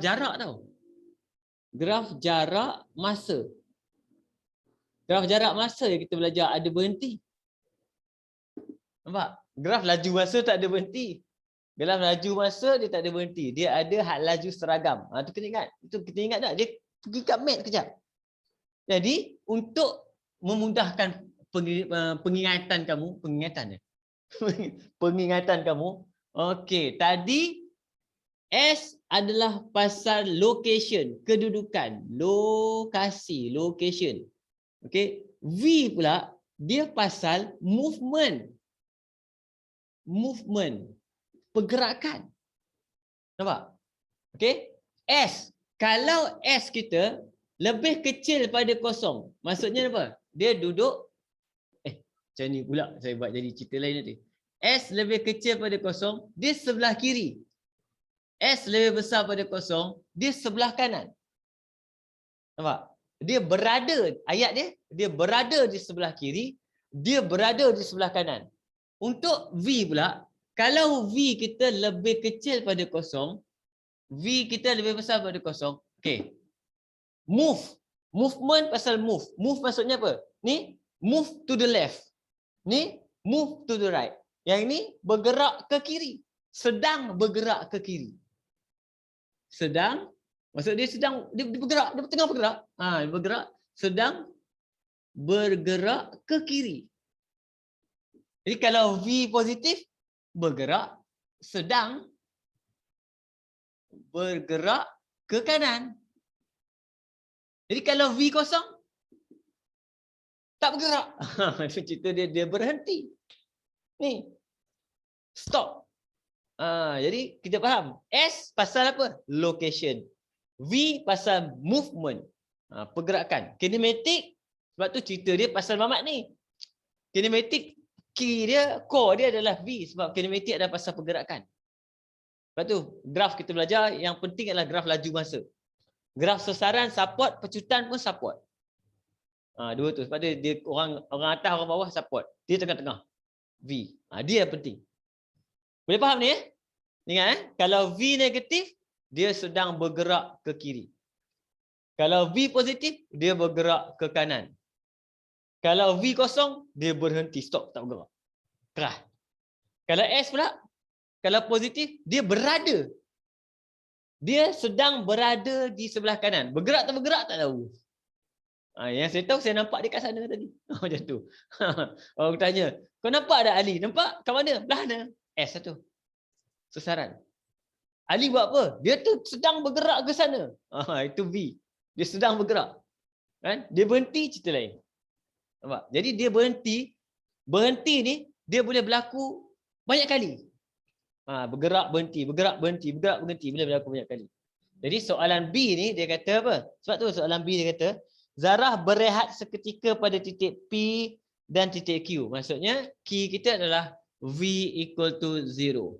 jarak tau. Graf jarak masa. Graf jarak masa yang kita belajar ada berhenti. Nampak? Graf laju masa tak ada berhenti. Dalam laju masa dia tak ada berhenti. Dia ada had laju seragam. Tu kena ingat. Itu kita ingat tak? Dia pergi kat mat kejap. Jadi untuk memudahkan pengingatan kamu, pengingatan kamu. Okey, tadi S adalah pasal location, kedudukan, lokasi, location. Okey, V pula dia pasal movement. Movement, pergerakan. Nampak? Okey? S, kalau S kita lebih kecil pada kosong, maksudnya apa? Dia duduk macam ni pula saya buat jadi cerita lain nanti. S lebih kecil pada kosong, dia sebelah kiri. S lebih besar pada kosong, dia sebelah kanan. Nampak? Dia berada, ayat dia berada di sebelah kiri, dia berada di sebelah kanan. Untuk V pula, kalau V kita lebih kecil pada kosong, V kita lebih besar pada kosong. Okey. Move. Movement pasal move. Move maksudnya apa? Ni move to the left. Ni move to the right. Yang ni bergerak ke kiri. Sedang bergerak ke kiri. Sedang, maksud dia sedang, dia bergerak, dia tengah bergerak. Dia bergerak, sedang bergerak ke kiri. Jadi kalau V positif, bergerak, sedang bergerak ke kanan. Jadi kalau V kosong, tak bergerak. Itu cerita dia berhenti. Ni, stop. Jadi kita faham. S pasal apa? Location. V pasal movement. Pergerakan. Kinematik, sebab tu cerita dia pasal Mamat ni. Kinematik, key dia, core dia adalah V. Sebab kinematik adalah pasal pergerakan. Sebab tu, graf kita belajar, yang penting adalah graf laju masa. Graf sesaran support, pecutan pun support. Dua tu. Sebab dia orang atas, orang bawah support. Dia tengah-tengah. V. Dia yang penting. Boleh faham ni? Ingat kalau V negatif, dia sedang bergerak ke kiri. Kalau V positif, dia bergerak ke kanan. Kalau V kosong, dia berhenti, stop, tak bergerak. Kerah. Kalau S pula, kalau positif, dia berada. Dia sedang berada di sebelah kanan. Bergerak tak bergerak tak tahu. Yang saya tahu, saya nampak dia kat sana tadi. Macam tu. Orang tanya, kau nampak tak Ali? Nampak? Kat mana? Belah mana? S satu. Sesaran. Ali buat apa? Dia tu sedang bergerak ke sana. Itu V. Dia sedang bergerak. Kan? Dia berhenti, cerita lain. Nampak? Jadi dia berhenti. Berhenti ni, dia boleh berlaku banyak kali. Bergerak, berhenti, bergerak, berhenti, bergerak, berhenti. Boleh berlaku banyak kali. Jadi soalan B ni, dia kata apa? Sebab tu soalan B dia kata, zarah berehat seketika pada titik P dan titik Q. Maksudnya, Q kita adalah V equal to 0.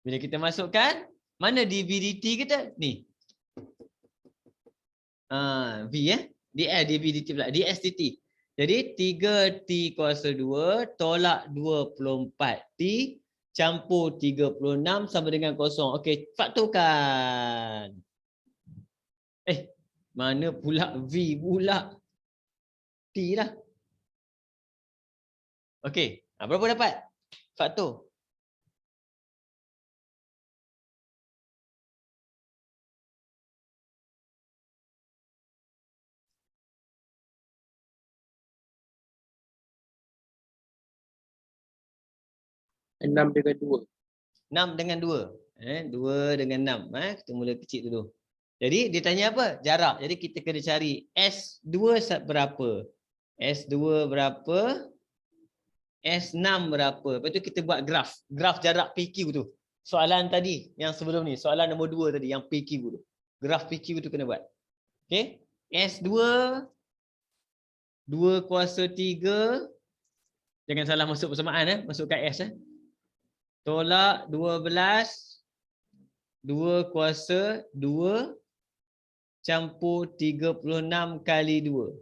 Bila kita masukkan, mana dV/dt kita? Ni. V dV/dt pula. ds dt. Jadi 3T kuasa 2 tolak 24T campur 36 sama dengan kosong. Okey, faktorkan. Mana pula V pula? T lah. Okey, berapa dapat? Faktor. Enam dengan 2. 6 dengan 2. 2 dengan 6. Kita mula kecil dulu. Jadi dia tanya apa? Jarak. Jadi kita kena cari S2 berapa? S2 berapa? S6 berapa? Lepas tu kita buat graf. Graf jarak PQ tu. Soalan tadi yang sebelum ni. Soalan nombor 2 tadi yang PQ tu. Graf PQ tu kena buat. Okay. S2 2 kuasa 3. Jangan salah masuk persamaan. Masukkan S. Tolak 12. 2 kuasa 2 campur 36 kali 2.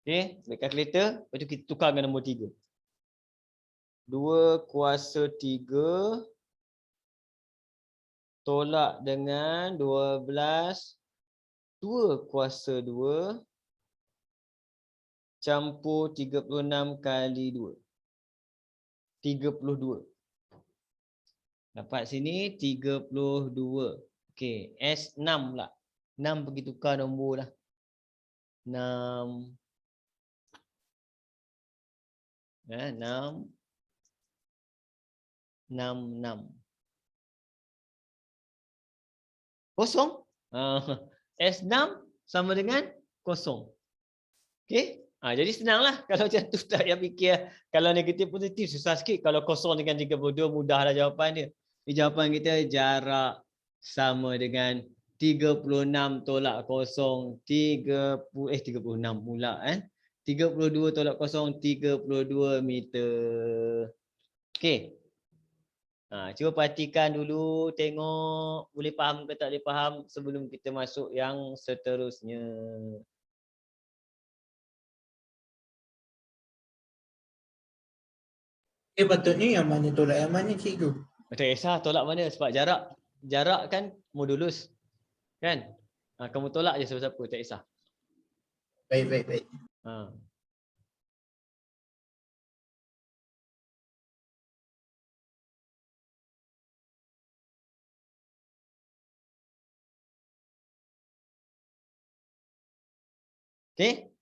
Okey, ambil kalkulator, lepas tu kita tukar dengan nombor 3. 2 kuasa 3 tolak dengan 12. 2 kuasa 2 campur 36 kali 2. 32. Dapat sini 32. Okey, S6 pula. 6 pergi tukar nombor lah. 6. 6. 6. Kosong. S6 sama dengan kosong. Okey. Jadi senanglah. Kalau macam tu tak payah fikir. Kalau negatif positif susah sikit. Kalau kosong dengan 32 mudahlah jawapan dia. Jawapan kita jarak sama dengan 36 tolak kosong 36 pula 32 tolak kosong 32 meter. Okey. Cuba perhatikan dulu, tengok boleh faham ke tak boleh faham sebelum kita masuk yang seterusnya. Patutnya yang mana tolak yang mana cikgu? Tak kisah tolak mana sebab jarak kan modulus. Kan? Kamu tolak je siapa-siapa, tak kisah. Baik. Okey?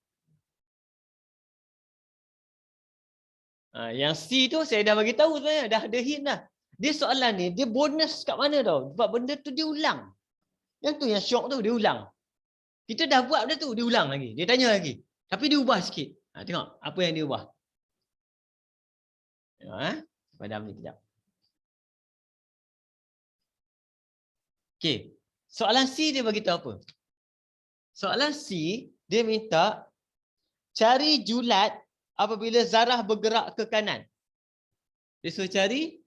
Yang C tu saya dah bagi tahu sebenarnya, dah ada hint dah. Dia soalan ni, dia bonus kat mana tau? Sebab benda tu dia ulang. Yang tu yang syok tu, dia ulang. Kita dah buat benda tu, dia ulang lagi. Dia tanya lagi. Tapi dia ubah sikit. Tengok apa yang dia ubah. Tengok padam ni kejap. Okey. Soalan C dia bagi tahu apa? Soalan C dia minta cari julat apabila zarah bergerak ke kanan. Dia suruh cari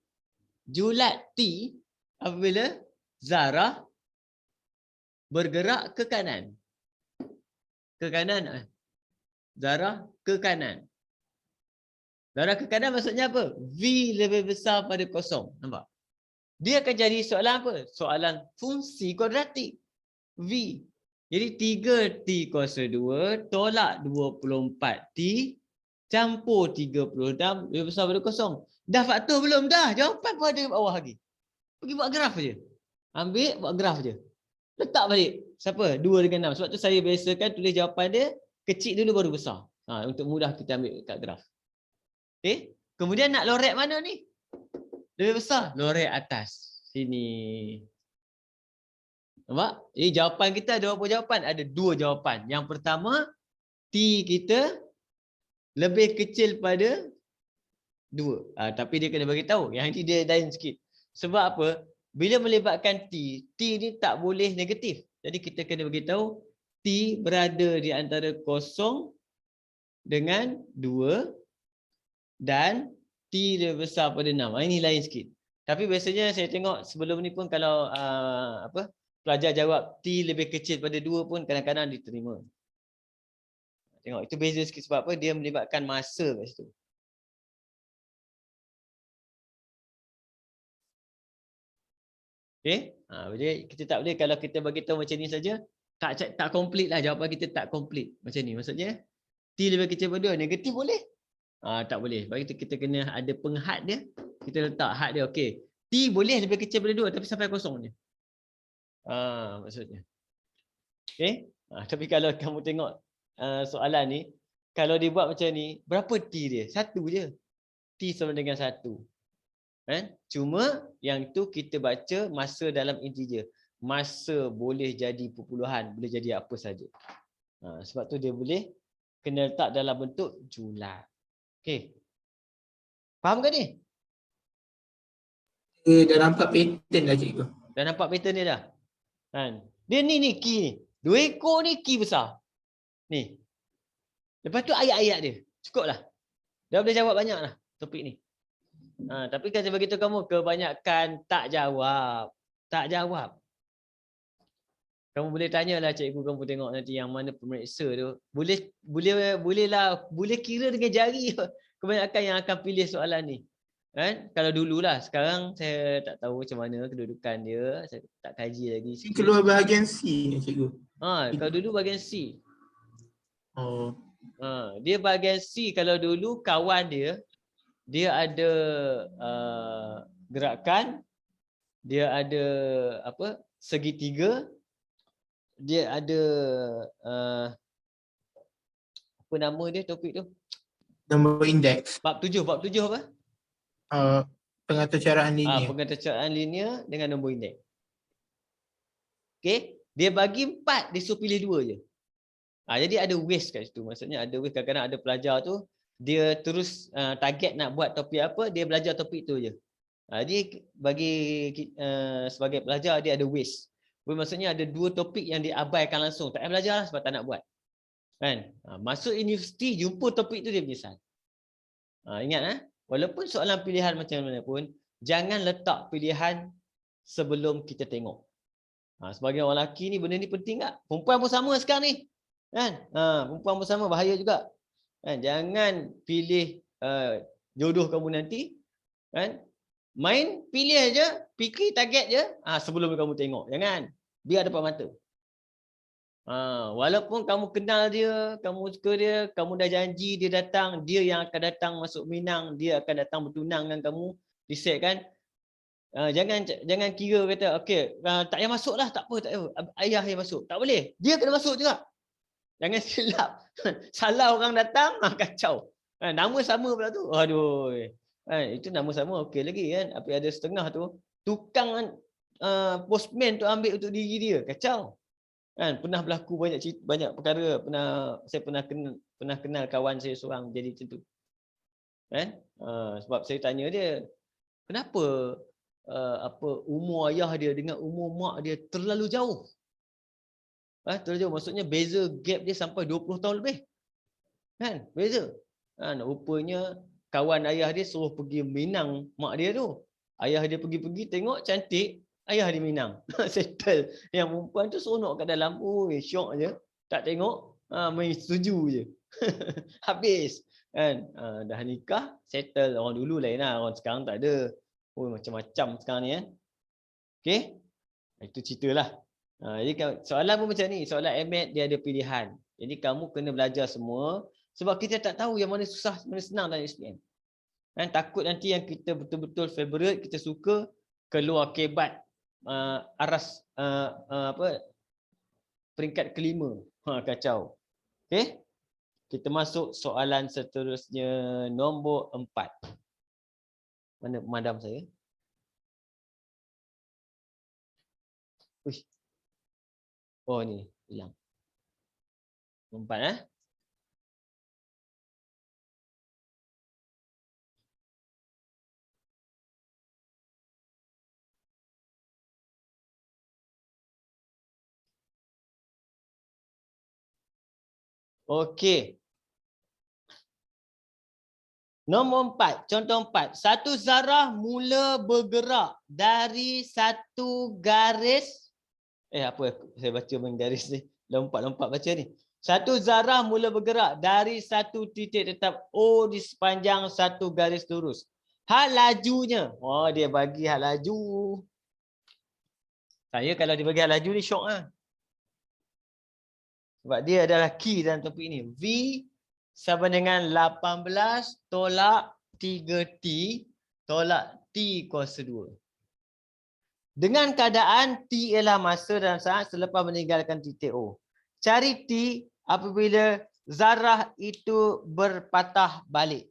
julat T apabila zarah bergerak ke kanan. Ke kanan. Zarah ke kanan. Zarah ke kanan maksudnya apa? V lebih besar pada kosong. Nampak? Dia akan jadi soalan apa? Soalan fungsi kuadratik. V. Jadi 3T kuasa 2 tolak 24T campur 36 lebih besar pada kosong. Dah faktor belum? Dah. Jawapan pun ada bawah lagi. Pergi buat graf je. Ambil, buat graf je. Letak balik. Siapa? 2 dengan 6. Sebab tu saya biasakan tulis jawapan dia kecil dulu baru besar. Untuk mudah kita ambil kat graf. Okay. Kemudian nak lorek mana ni? Lebih besar. Lorek atas. Sini. Nampak? Jadi jawapan kita ada berapa jawapan? Ada 2 jawapan. Yang pertama, T kita lebih kecil pada 2. Tapi dia kena bagi tahu. Yang ini dia lain sikit. Sebab apa? Bila melibatkan T, T ni tak boleh negatif. Jadi kita kena bagi tahu T berada di antara 0 dengan 2 dan T lebih besar pada 6. Ini lain sikit. Tapi biasanya saya tengok sebelum ni pun kalau pelajar jawab T lebih kecil pada 2 pun kadang-kadang diterima. Tengok itu beza sikit sebab apa? Dia melibatkan masa kat situ. Okey? Jadi kita tak boleh kalau kita bagi tahu macam ni saja tak complete lah, jawapan kita tak complete. Macam ni maksudnya T lebih kecil pada 2 negatif boleh? Tak boleh. Sebab itu kita kena ada penghad dia. Kita letak had dia. Okey. T boleh lebih kecil pada 2 tapi sampai kosong je. Maksudnya. Okey. Tapi kalau kamu tengok soalan ni, kalau dibuat macam ni, berapa T dia? 1 je. T sama dengan 1. Cuma yang tu kita baca masa dalam integer. Masa boleh jadi perpuluhan, boleh jadi apa saja. Sebab tu dia boleh kena letak dalam bentuk julat. Okey. Faham ke ni? Dah nampak pattern dah cikgu. Dah nampak pattern dia dah? Dia ni key ni. 2 ekor ni key besar. Ni. Lepas tu ayat-ayat dia. Cukup lah. Dah boleh jawab banyak lah topik ni. Tapi kan saya beritahu kamu, kebanyakan tak jawab. Tak jawab. Kamu boleh tanyalah cikgu, kamu tengok nanti yang mana pemeriksa tu. Boleh kira dengan jari. Kebanyakan yang akan pilih soalan ni. Kalau dululah, sekarang saya tak tahu macam mana kedudukan dia. Saya tak kaji lagi. Ini keluar bahagian C ni cikgu. Kalau dulu bahagian C. Oh. Dia bahagian C, kalau dulu kawan dia ada gerakan dia ada apa? Segitiga. Dia ada apa nama dia topik tu? Nombor indeks. Bab 7 apa? Pengaturcaraan linear. Pengaturcaraan linear dengan nombor indeks. Okey, dia bagi 4, dia suruh pilih 2 je. Jadi ada waste kat situ. Maksudnya ada waste, kadang-kadang ada pelajar tu dia terus target nak buat topik apa, dia belajar topik tu je. Jadi bagi sebagai pelajar dia ada waste. Maksudnya ada 2 topik yang diabaikan langsung. Tak payah belajar lah sebab tak nak buat. Kan? Masuk universiti jumpa topik tu dia menyesal. Ingat walaupun soalan pilihan macam mana pun, jangan letak pilihan sebelum kita tengok. Sebagai orang lelaki ni benda ni penting tak? Perempuan pun sama sekarang ni. Kan? Perempuan pun sama, bahaya juga. Kan? Jangan pilih jodoh kamu nanti. Kan? Main pilih aja, fikir target je sebelum kamu tengok. Jangan. Biar dapat mata. Walaupun kamu kenal dia, kamu suka dia, kamu dah janji dia datang, dia yang akan datang masuk Minang, dia akan datang bertunang dengan kamu, decide kan? Jangan kira kata okey, tak payah masuk lah, tak apa, ayah yang masuk. Tak boleh. Dia kena masuk juga. Jangan silap. Salah orang datang, kacau. Nama sama pula tu. Aduh. Itu nama sama okey lagi kan. Tapi ada setengah tu tukang postman tu ambil untuk diri dia. Kacau. Kan pernah berlaku banyak perkara. Saya pernah kenal kawan saya seorang jadi macam tu. Kan? Sebab saya tanya dia, kenapa umur ayah dia dengan umur mak dia terlalu jauh? Terlalu jauh, maksudnya beza gap dia sampai 20 tahun lebih. Kan? Beza. Rupanya kawan ayah dia suruh pergi Minang mak dia tu. Ayah dia pergi tengok cantik, ayah dia Minang. Settle. Yang perempuan tu seronok kat dalam. Syok je. Tak tengok, main setuju je. Habis. Kan? Dah nikah, settle. Orang dulu lain lah, orang sekarang tak ada. Macam-macam sekarang ni kan. Okey? Itu ceritalah. Jadi soalan pun macam ni. Soalan MAT dia ada pilihan. Jadi kamu kena belajar semua. Sebab kita tak tahu yang mana susah, mana senang dalam SPM. Kan? Takut nanti yang kita betul-betul favorite, kita suka, keluar kebat aras peringkat kelima. Kacau. Okey? Kita masuk soalan seterusnya, nombor 4. Mana pemadam saya? Uish. Oh ni, hilang. 4 Okey. Nombor 4, contoh 4. Satu zarah mula bergerak dari satu garis. Apa saya baca menggaris ni. Lompat-lompat baca ni. Satu zarah mula bergerak dari satu titik tetap O di sepanjang satu garis lurus. Hal lajunya. Dia bagi hal laju. Saya kalau dia bagi hal laju ni syok lah. Sebab dia adalah key dalam topik ni. V sama dengan 18 tolak 3T tolak T kuasa 2. Dengan keadaan T ialah masa dalam saat selepas meninggalkan titik O. Cari T apabila zarah itu berpatah balik.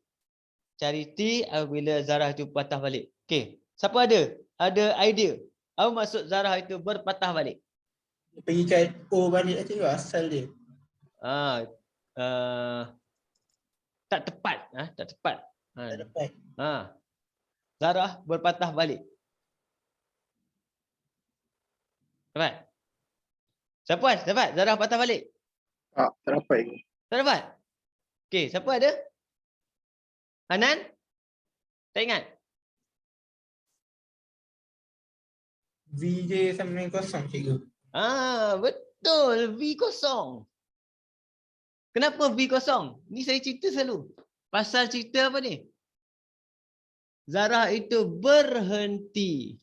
Cari T apabila zarah itu patah balik. Okey. Siapa ada? Ada idea? Apa maksud zarah itu berpatah balik? Pergi kat O balik lah cikgu, asal dia. Tak tepat. Tak tepat. Tak dapat. Zarah berpatah balik. Dapat? Siapa dapat? Zarah patah balik? Tak dapat. Tak dapat? Okey, siapa ada? Hanan? Tak ingat? V je sama dengan kosong cikgu. Betul. V kosong. Kenapa V kosong? Ni saya cerita selalu. Pasal cerita apa ni? Zarah itu berhenti.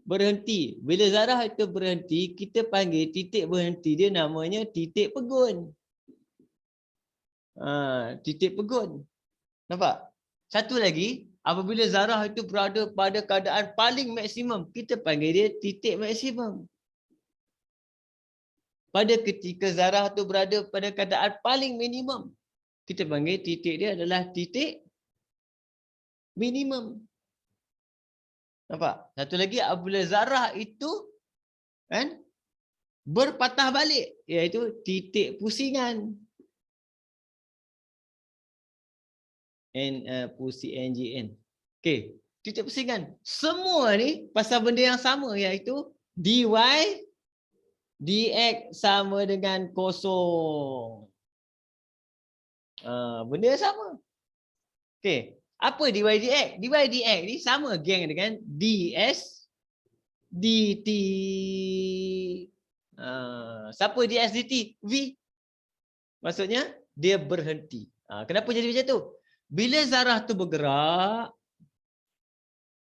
Berhenti. Bila zarah itu berhenti, kita panggil titik berhenti dia namanya titik pegun. Titik pegun. Nampak? Satu lagi, Apabila zarah itu berada pada keadaan paling maksimum, kita panggil dia titik maksimum. Pada ketika zarah itu berada pada keadaan paling minimum, kita panggil titik dia adalah titik minimum. Nampak? Satu lagi, apabila zarah itu kan berpatah balik, iaitu titik pusingan. NGN. Okey, titik pusingan. Semua ni pasal benda yang sama, iaitu dy dx sama dengan kosong. Benda yang sama. Okey, apa dy dx? Dy dx ni sama geng dengan ds dt. Siapa ds dt? V. Maksudnya dia berhenti. Kenapa jadi macam tu? Bila zarah tu bergerak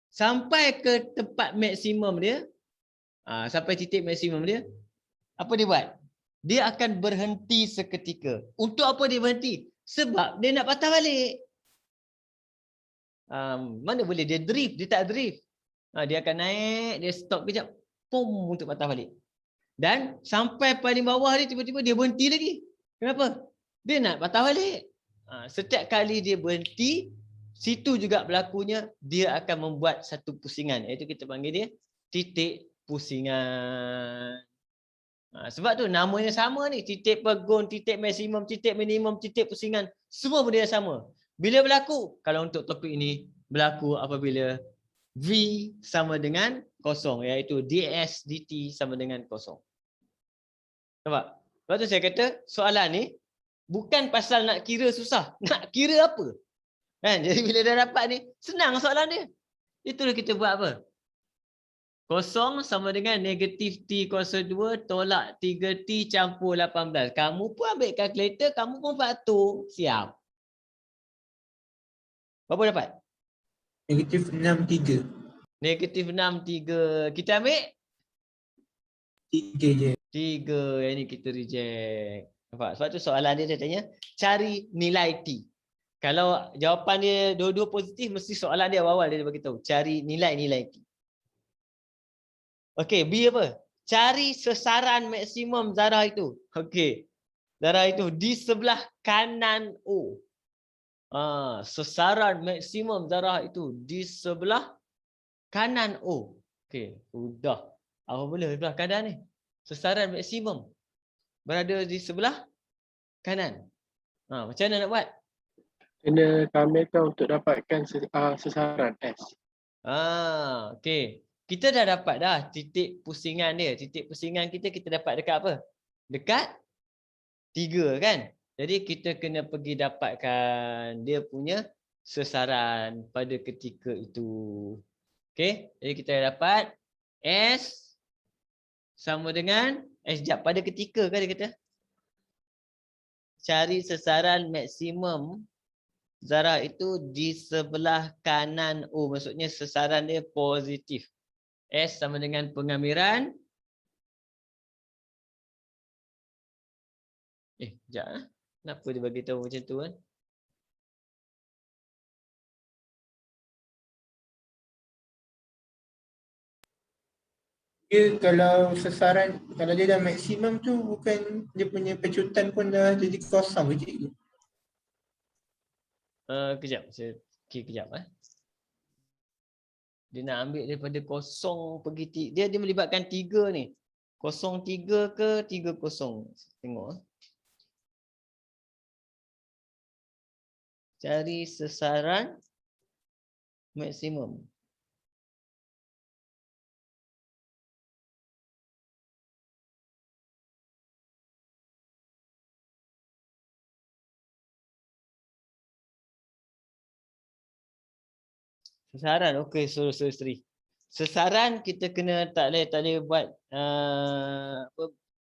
sampai ke tempat maksimum dia, sampai titik maksimum dia, apa dia buat? Dia akan berhenti seketika. Untuk apa dia berhenti? Sebab dia nak patah balik. Mana boleh dia drift? Dia tak drift. Dia akan naik, dia stop kejap, pum, untuk patah balik. Dan sampai paling bawah dia, tiba-tiba dia berhenti lagi. Kenapa? Dia nak patah balik. Setiap kali dia berhenti, situ juga berlakunya dia akan membuat satu pusingan, iaitu kita panggil dia titik pusingan. Sebab tu namanya sama ni, titik pegun, titik maksimum, titik minimum, titik pusingan, semua benda yang sama. Bila berlaku? Kalau untuk topik ini berlaku apabila V sama dengan kosong, iaitu ds dt sama dengan kosong. Nampak? Sebab tu saya kata soalan ni bukan pasal nak kira susah. Nak kira apa? Kan? Jadi bila dah dapat ni, senang soalan dia. Itulah kita buat apa? Kosong sama dengan negatif T kuasa 2 tolak 3T campur 18. Kamu pun ambil kalkulator, kamu pun faktor. Siap. Berapa dapat? Negatif 63. Negatif 63. Kita ambil? 3 je. 3. Yang ni kita reject. Nampak? Sebab tu soalan dia tanya, cari nilai T. Kalau jawapan dia dua-dua positif, mesti soalan dia awal dia bagi tahu, cari nilai-nilai T. Okey, B apa? Cari sesaran maksimum zarah itu. Okey. Zarah itu di sebelah kanan O. Sesaran maksimum zarah itu di sebelah kanan O. Okey, sudah. Apa boleh sebelah kanan ni? Sesaran maksimum berada di sebelah kanan. Macam mana nak buat? Kena tambahkan untuk dapatkan sesaran S. Okey. Kita dah dapat dah titik pusingan dia. Titik pusingan kita dapat dekat apa? Dekat 3 kan? Jadi kita kena pergi dapatkan dia punya sesaran pada ketika itu. Okey. Jadi kita dapat S sama dengan sekejap, pada ketika kan dia kata? Cari sesaran maksimum zarah itu di sebelah kanan O. Maksudnya sesaran dia positif. S sama dengan pengamiran. Sekejap. Kenapa dia bagi tahu macam tu kan? Dia kalau sesaran, kalau dia dah maksimum tu, bukan dia punya pecutan pun dah jadi kosong ke cikgu? Kejap. Saya kejap. Dia nak ambil daripada kosong pergi dia melibatkan 3 ni. 03 ke 30? Tengok. Cari sesaran maksimum. Sesaran, okey, sorry. Sesaran kita kena tak boleh buat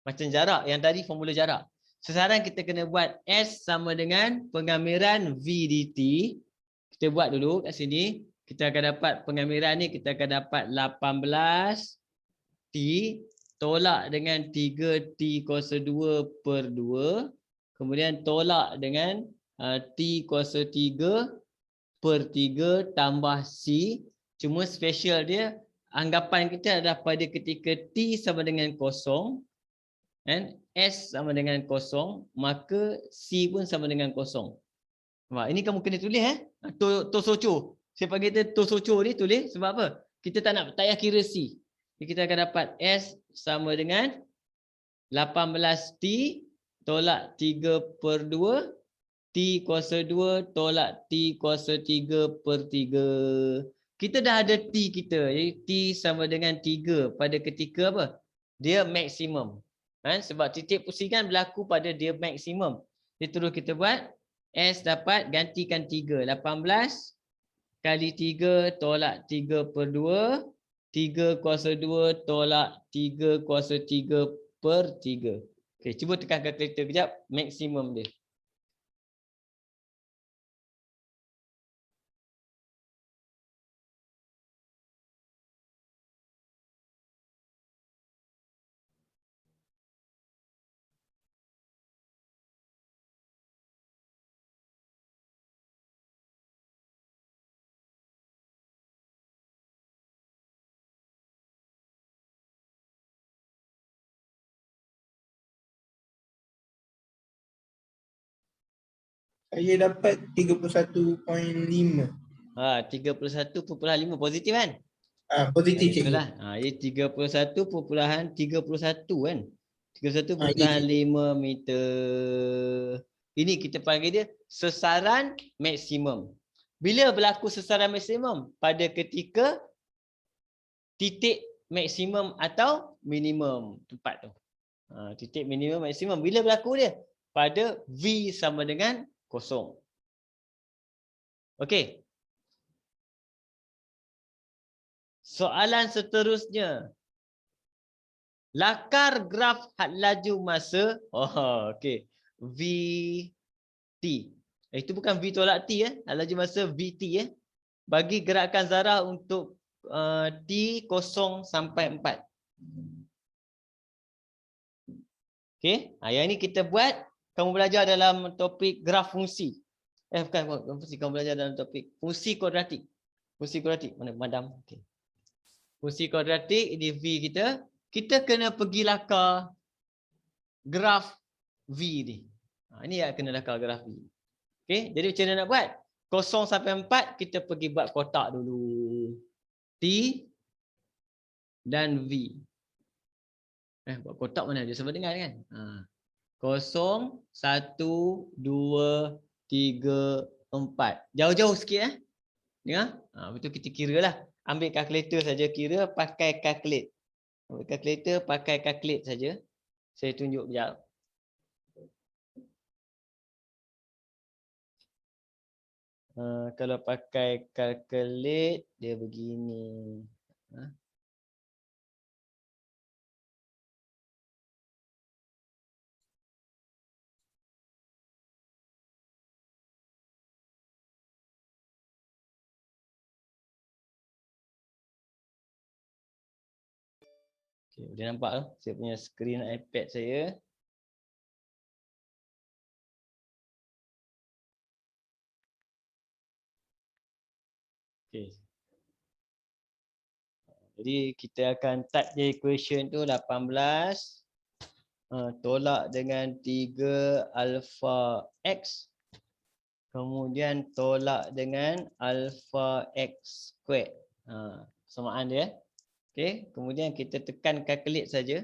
macam jarak. Yang tadi formula jarak. Sesaran kita kena buat S sama dengan pengamiran V dt. Kita buat dulu kat sini. Kita akan dapat pengamiran ni, kita akan dapat 18T tolak dengan 3T kuasa 2 per 2. Kemudian tolak dengan T kuasa 3 per 3 tambah C. Cuma special dia, anggapan kita adalah pada ketika T sama dengan 0 and S sama dengan 0, maka C pun sama dengan 0. Wah, ini kamu kena tulis Tosoco. Saya panggil dia Tosoco ni tulis sebab apa? Kita tak payah kira C. Jadi kita akan dapat S sama dengan 18T tolak 3/2 T kuasa 2 tolak T kuasa 3/3. Kita dah ada T kita. Jadi T sama dengan 3 pada ketika apa? Dia maksimum. Sebab titik pusingan berlaku pada dia maksimum. Jadi terus kita buat. S dapat gantikan 3. 18 kali 3 tolak 3/2. 3 kuasa 2 tolak 3 kuasa 3/3. Okey, cuba tekan kalkulator kejap. Maksimum dia. Saya dapat 31.5. 31.5 positif kan? Positif Betul cikgu. lah. Ini 31.31 kan? 31.5 Ya, meter. Ini kita panggil dia sesaran maksimum. Bila berlaku sesaran maksimum? Pada ketika titik maksimum atau minimum tempat tu. Titik minimum maksimum. Bila berlaku dia? Pada V sama dengan 0. Okey. Soalan seterusnya. Lakar graf had laju masa. Okey. VT. Itu bukan V tolak T had laju masa VT bagi gerakan zarah untuk T 0 sampai 4. Okey. Yang ini kita buat. Kamu belajar dalam topik graf fungsi. Bukan fungsi. Kamu belajar dalam topik fungsi kuadratik. Fungsi kuadratik. Mana madam? Okey. Fungsi kuadratik ini V kita. Kita kena pergi lakar graf V ni. Ini yang kena lakar graf V. Okey, jadi macam mana nak buat? 0 sampai 4 kita pergi buat kotak dulu. T dan V. Buat kotak mana dia sama dengan kan? 0, 1, 2, 3, 4. Jauh-jauh sikit Ya. Betul kita kira lah. Ambil kalkulator saja kira, pakai calculate. Ambil kalkulator, pakai calculate saja. Saya tunjuk sekejap. Kalau pakai calculate, dia begini. Okay, boleh nampak tu? Saya punya skrin iPad saya. Okay. Jadi kita akan type je equation tu 18 tolak dengan 3 alpha x. Kemudian tolak dengan alpha x squared. Persamaan dia. Okey, kemudian kita tekan calculate saja.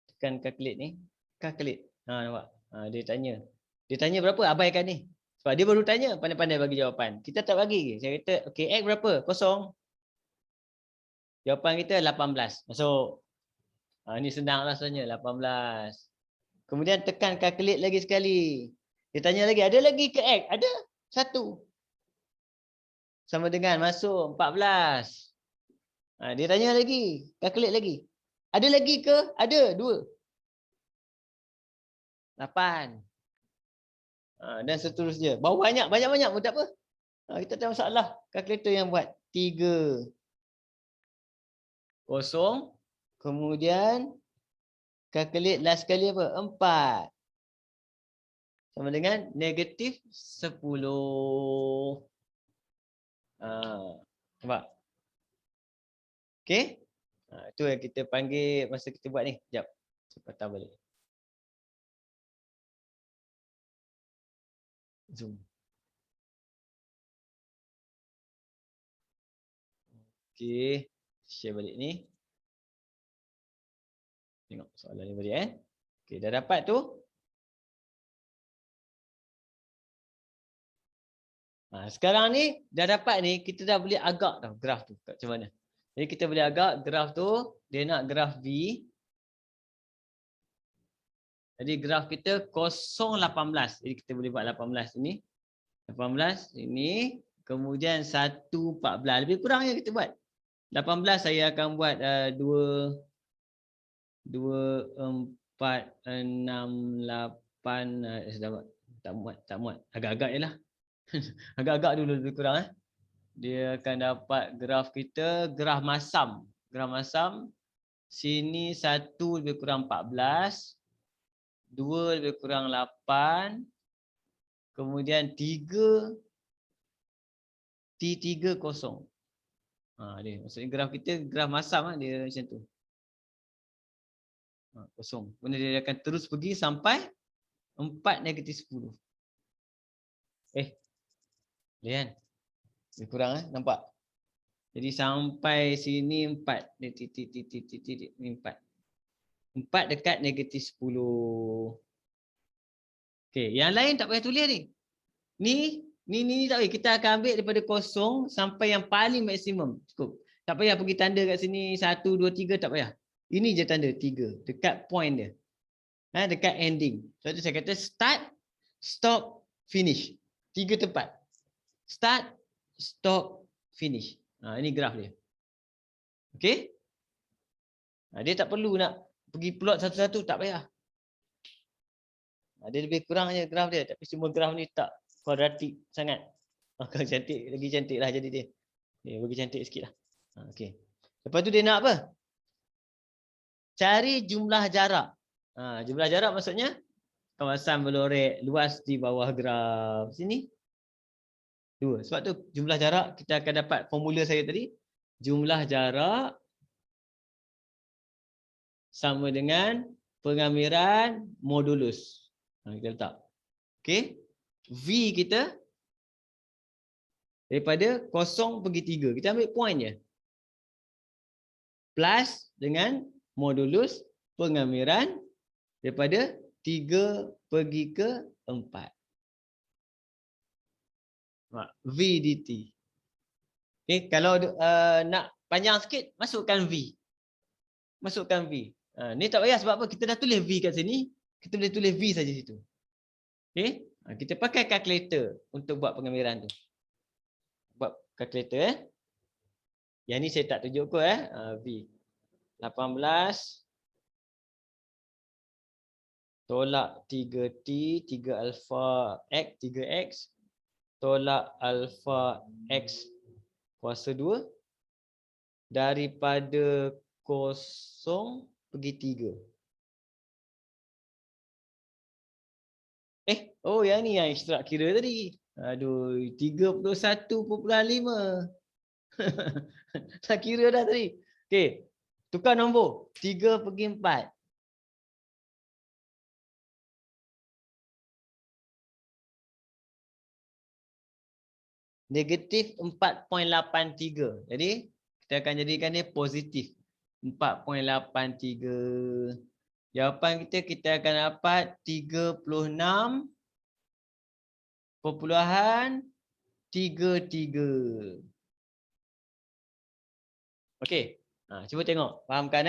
Tekan calculate ni. Calculate. Nampak? Dia tanya. Dia tanya berapa? Abaikan ni. Sebab dia baru tanya, pandai-pandai bagi jawapan. Kita tak bagi. Saya kata, okey, x berapa? 0. Jawapan kita 18. Masuk. Ni senanglah sebenarnya, 18. Kemudian tekan calculate lagi sekali. Dia tanya lagi, ada lagi ke x? Ada. 1. Sama dengan masuk 14. Dia tanya lagi, calculate lagi. Ada lagi ke? Ada, 2. 8. Dan seterusnya. Bawah banyak-banyak pun tak apa. Kita tak ada masalah. Kalkulator yang buat. 3. 0. Kemudian calculate last kali apa? 4. Sama dengan negatif 10. Nampak? Okey? Itu yang kita panggil masa kita buat ni. Sekejap. Saya patah balik. Zoom. Okey. Share balik ni. Tengok soalan ni balik Okey, dah dapat tu. Sekarang ni dah dapat ni, kita dah boleh agak dah graf tu kat macam mana. Jadi kita boleh agak graf tu, dia nak graf V. Jadi graf kita 0,18. Jadi kita boleh buat 18 ini. 18 ini, kemudian 1,14. Lebih kurang je kita buat. 18 saya akan buat 2, 4, 6, 8. Tak muat. Agak-agak je lah. Agak-agak dulu lebih kurang Dia akan dapat graf kita, graf masam. Graf masam sini 1 lebih kurang 14, 2 lebih kurang 8, kemudian 3 T30. Dia maksudnya graf kita graf masam dia macam tu. Kosong. Kemudian dia akan terus pergi sampai 4-10. Boleh kan? Lebih kurang nampak? Jadi sampai sini 4. Dia titik ni 4. 4 dekat -10. Okey, yang lain tak payah tulis ni. Ni tak payah. Kita akan ambil daripada 0 sampai yang paling maksimum. Cukup. Tak payah pergi tanda kat sini 1, 2, 3 tak payah. Ini je tanda 3 dekat point dia. Dekat ending. So tu saya kata start, stop, finish. 3 tempat. Start, stop, finish. Ini graf dia. Okey? Dia tak perlu nak pergi plot satu-satu, tak payah. Dia lebih kurang je graf dia. Tapi semua graf ni tak kuadratik sangat. Kalau cantik, lagi cantik lah jadi dia. Bagi cantik sikit lah. Okey. Lepas tu dia nak apa? Cari jumlah jarak. Jumlah jarak maksudnya kawasan berlorek luas di bawah graf. Sini. 2. Sebab tu jumlah jarak kita akan dapat formula saya tadi. Jumlah jarak sama dengan pengamiran modulus. Kita letak. Okey. V kita daripada 0 pergi 3. Kita ambil point je. Plus dengan modulus pengamiran daripada 3 pergi ke 4. V dt. Okay, kalau nak panjang sikit, masukkan V. Masukkan V. Ni tak payah sebab apa? Kita dah tulis V kat sini. Kita boleh tulis V saja situ. Okay. Kita pakai calculator untuk buat pengamiran tu. Buat calculator Yang ni saya tak tunjuk kot V. 18 tolak 3T, 3 alpha X, 3X tolak alpha X kuasa 2 daripada 0 pergi 3. Oh yang ni yang ekstrak kira tadi. Aduh, 31.5. Tak kira dah tadi. Okey. Tukar nombor. 3 pergi 4. Negatif 4.83. Jadi, kita akan jadikan dia positif. 4.83. Jawapan kita akan dapat 36.33. Okey. Cuba tengok. Fahamkan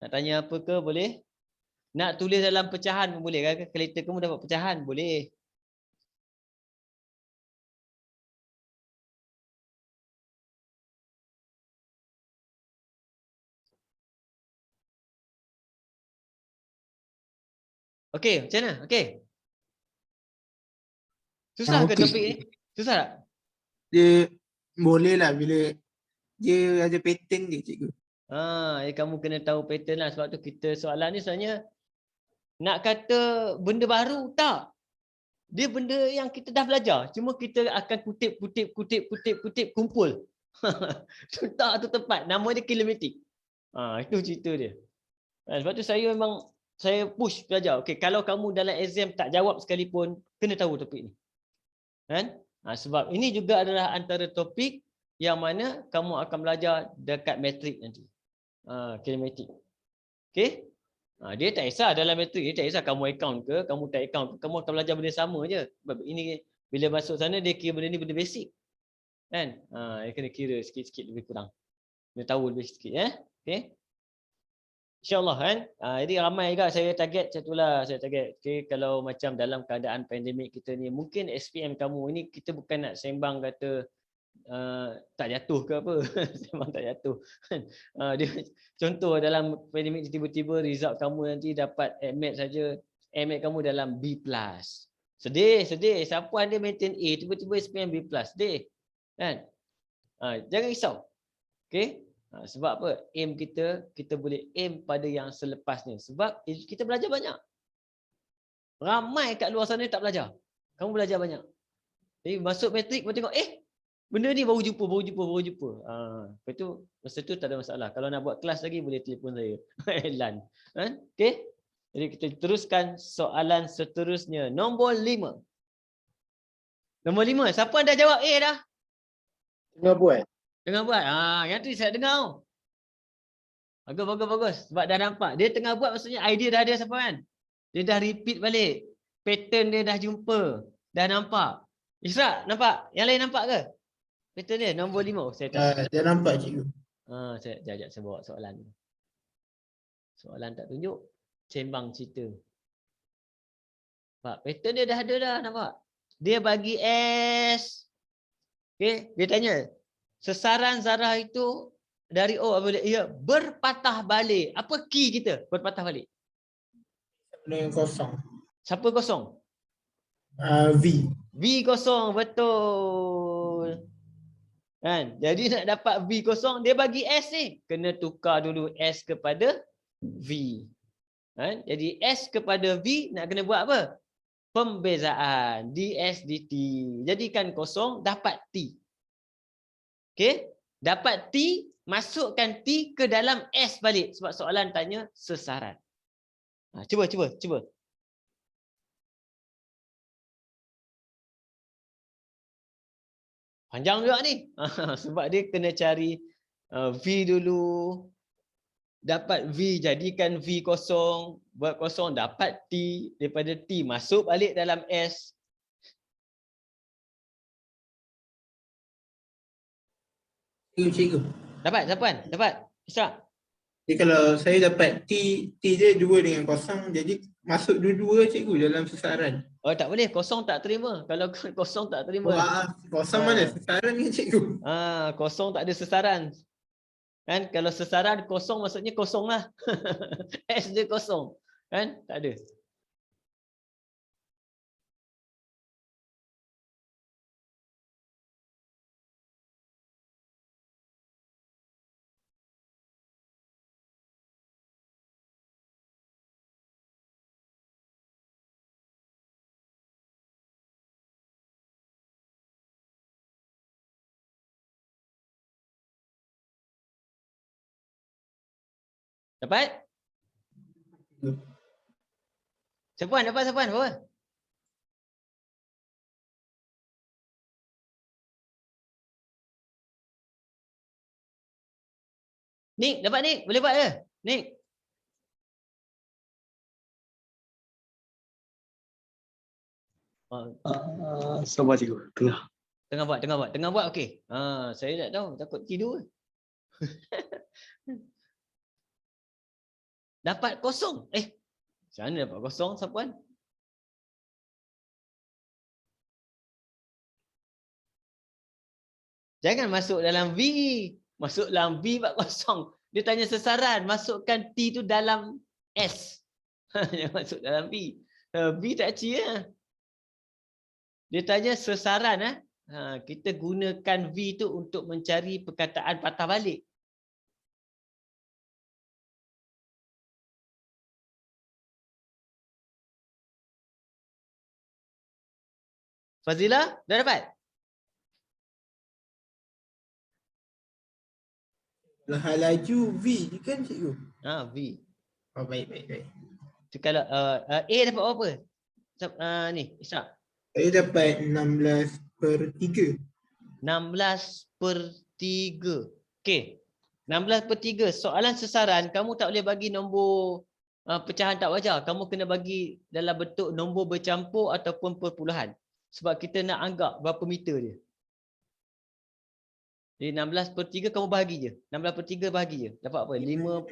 Nak tanya apa ke boleh? Nak tulis dalam pecahan pun boleh. Kalkulator kamu dapat pecahan boleh. Okey, macam mana? Okey. Susah ke topik ni? Susah tak? Dia boleh lah bila dia ada pattern dia cikgu. Kamu kena tahu pattern lah. Sebab tu kita soalan ni sebenarnya nak kata benda baru tak. Dia benda yang kita dah belajar. Cuma kita akan kutip, kumpul. Tak tu tempat. Nama dia kilematik. Itu cerita dia. Sebab tu saya push pelajar. Okay, kalau kamu dalam exam tak jawab sekalipun, kena tahu topik ni. Kan? Sebab ini juga adalah antara topik yang mana kamu akan belajar dekat matrik nanti. Kilematik. Okay? Dia tak kisah dalam matrik, dia tak kisah kamu account ke, kamu tak account ke, kamu akan belajar benda sama je. Sebab ini bila masuk sana dia kira benda ni benda basic. Kan? Dia kena kira sikit-sikit lebih kurang. Dia tahu lebih sikit. Okay? InsyaAllah kan. Jadi ramai juga saya target macam itulah. Saya target. Okay, kalau macam dalam keadaan pandemik kita ni, mungkin SPM kamu ini kita bukan nak sembang kata tak jatuh ke apa. Sembang tak jatuh. Dia, contoh dalam pandemik tiba-tiba result kamu nanti dapat admit saja. Admit kamu dalam B+. Sedih. Siapa ada maintain A, tiba-tiba SPM B+. Sedih. Kan? Jangan risau. Okay? Sebab apa? Aim kita boleh aim pada yang selepasnya. Sebab kita belajar banyak. Ramai kat luar sana tak belajar. Kamu belajar banyak. Jadi masuk matrik, kau tengok, benda ni baru jumpa. Lepas tu, masa tu tak ada masalah. Kalau nak buat kelas lagi, boleh telefon saya. Elan. Okay? Jadi kita teruskan soalan seterusnya. Nombor 5. Nombor 5. Siapa dah jawab A dah? Tengah buat. Tengah buat. Yang tu saya dengar. Bagus. Sebab dah nampak. Dia tengah buat maksudnya idea dah ada siapa kan? Dia dah repeat balik. Pattern dia dah jumpa. Dah nampak. Isra, nampak? Yang lain nampak ke? Pattern dia nombor 5. Saya tak. Dah nampak cikgu. Sekejap saya bawa soalan. Soalan tak tunjuk. Sembang cerita. Nampak? Pattern dia dah ada dah. Nampak? Dia bagi S. Okay? Dia tanya. Sesaran zarah itu dari ia berpatah balik. Apa key kita berpatah balik? Benda yang kosong. Siapa kosong? V. V kosong, betul. Kan? Jadi nak dapat V kosong, dia bagi S ni. Kena tukar dulu S kepada V. Kan? Jadi S kepada V nak kena buat apa? Pembezaan. ds dt. Jadikan kosong, dapat T. Okay? Dapat T, masukkan T ke dalam S balik. Sebab soalan tanya sesaran. Cuba. Panjang juga ni. Sebab dia kena cari V dulu. Dapat V, jadikan V kosong. Buat kosong, dapat T. Daripada T, masuk balik dalam S. Cikgu. Dapat, Sapuan? Dapat? Isra? Jadi kalau saya dapat T dia 2 dengan kosong, jadi masuk dua-dua cikgu dalam sesaran. Tak boleh. Kosong tak terima. Kalau kosong tak terima. Kosong mana? Sesaran ni cikgu. Kosong tak ada sesaran. Kan? Kalau sesaran kosong maksudnya kosong lah. S dia kosong. Kan? Tak ada. Dapat? Sapuan, dapat Sapuan? Apa? Nik, dapat Nik? Boleh buat ke? Nik? Sabar cikgu. Tengah buat okey. Saya tak tahu, takut tidur. Dapat kosong. Macam mana dapat kosong, Sapuan? Jangan masuk dalam V. Masuk dalam V buat kosong. Dia tanya sesaran, masukkan T tu dalam S. Jangan masuk dalam V. V tak cia. Dia tanya sesaran. Kita gunakan V tu untuk mencari perkataan patah balik. Fazila, dah dapat? Laju V je kan cikgu? V. Oh baik. Tu kalau A dapat berapa? Ni, Isyak. Saya dapat 16/3. 16/3. Okey. 16/3. Soalan sesaran, kamu tak boleh bagi nombor pecahan tak wajar. Kamu kena bagi dalam bentuk nombor bercampur ataupun perpuluhan. Sebab kita nak anggap berapa meter dia. Jadi 16/3 kamu bahagi je. 16/3 bahagi je. Dapat apa? 5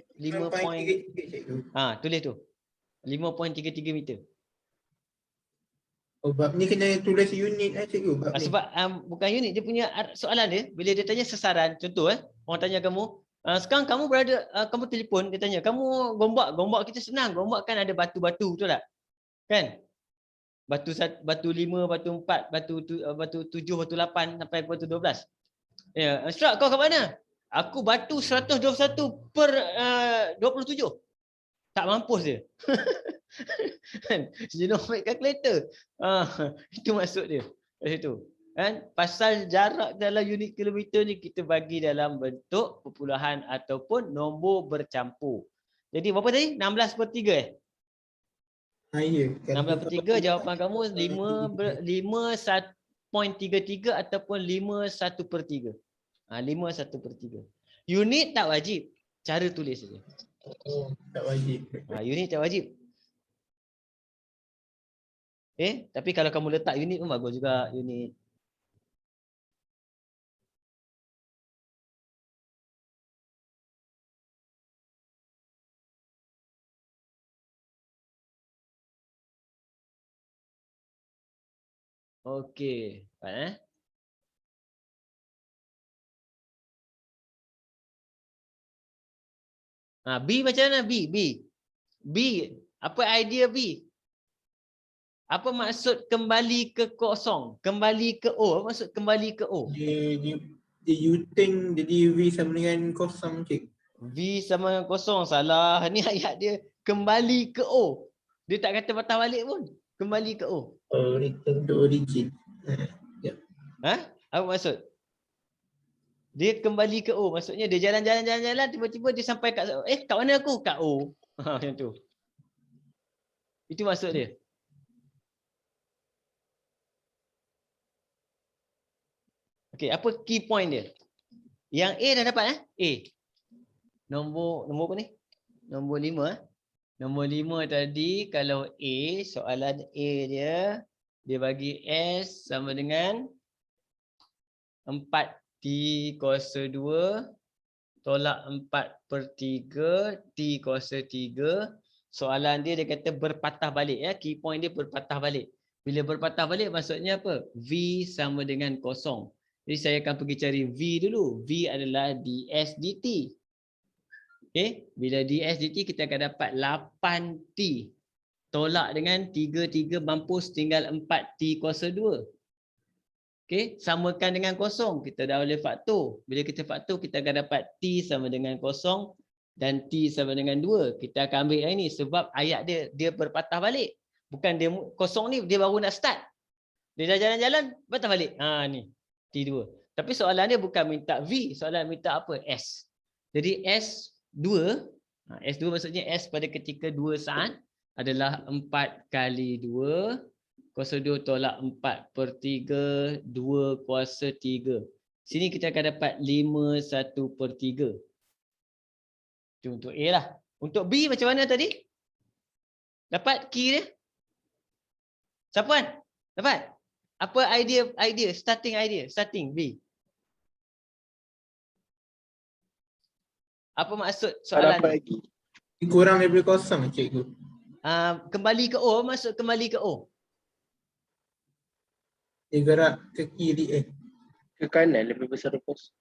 point. 5.33 cikgu. Tulis tu. 5.33 meter. Oh bab ni kena tulis unit lah cikgu. Bab ni. Sebab bukan unit, dia punya soalan dia, bila dia tanya sesaran, contoh orang tanya kamu, sekarang kamu berada, kamu telefon, dia tanya, kamu gombak kita senang, gombak kan ada batu-batu, betul tak? Kan? Batu 5, batu 4, batu 7, batu 8 sampai batu 12. Ya, Syrak, kau kat mana? Aku batu 121/27. Tak mampus dia. Genomic calculator. Itu maksud dia. Kat situ. Kan? Pasal jarak dalam unit kilometer ni kita bagi dalam bentuk perpuluhan ataupun nombor bercampur. Jadi berapa tadi? 16/3 Ya. 16/3 jawapan kamu 5.33 ataupun 5/1/3. 5/1/3. Unit tak wajib. Cara tulis saja. Tak wajib. Unit tak wajib. Tapi kalau kamu letak unit pun bagus juga, unit. Okey, B macam mana B? B, apa idea B? Apa maksud kembali ke kosong? Kembali ke O. Apa maksud kembali ke O? Dia U-turn jadi V sama dengan kosong cik. V sama dengan kosong. Salah. Ni ayat dia kembali ke O. Dia tak kata patah balik pun. Kembali ke O. Return to origin. Apa maksud? Dia kembali ke O. Maksudnya dia jalan-jalan tiba-tiba dia sampai kat kat mana aku? Kat O. Macam tu. Itu maksud dia. Okey, apa key point dia? Yang A dah dapat A. Nombor apa ni? Nombor 5 Nombor 5 tadi kalau A, soalan A dia bagi S sama dengan 4T kuasa 2 tolak 4/3 T kuasa 3. Soalan dia kata berpatah balik Key point dia berpatah balik. Bila berpatah balik maksudnya apa? V sama dengan kosong. Jadi saya akan pergi cari V dulu. V adalah ds dt. Okey, bila ds dt kita akan dapat 8T tolak dengan 3 mampus tinggal 4T kuasa 2. Okey, samakan dengan kosong. Kita dah boleh faktor. Bila kita faktor kita akan dapat T sama dengan kosong dan T sama dengan 2. Kita akan ambil yang ini sebab ayat dia berpatah balik. Bukan dia kosong ni dia baru nak start. Dia dah jalan-jalan patah balik. Ni T2. Tapi soalan dia bukan minta V, soalan minta apa? S. Jadi S2, S2 maksudnya S pada ketika 2 saat adalah 4 kali 2 kuasa 2 tolak 4/3 2 kuasa 3. Sini kita akan dapat 5/1/3. Itu untuk A lah. Untuk B macam mana tadi? Dapat key dia? Siapa kan? Dapat? Apa idea starting B? Apa maksud soalan ni? Kurang daripada kosong cikgu. Kembali ke O, maksud kembali ke O. Dia gerak ke kiri Ke kanan lebih besar kos.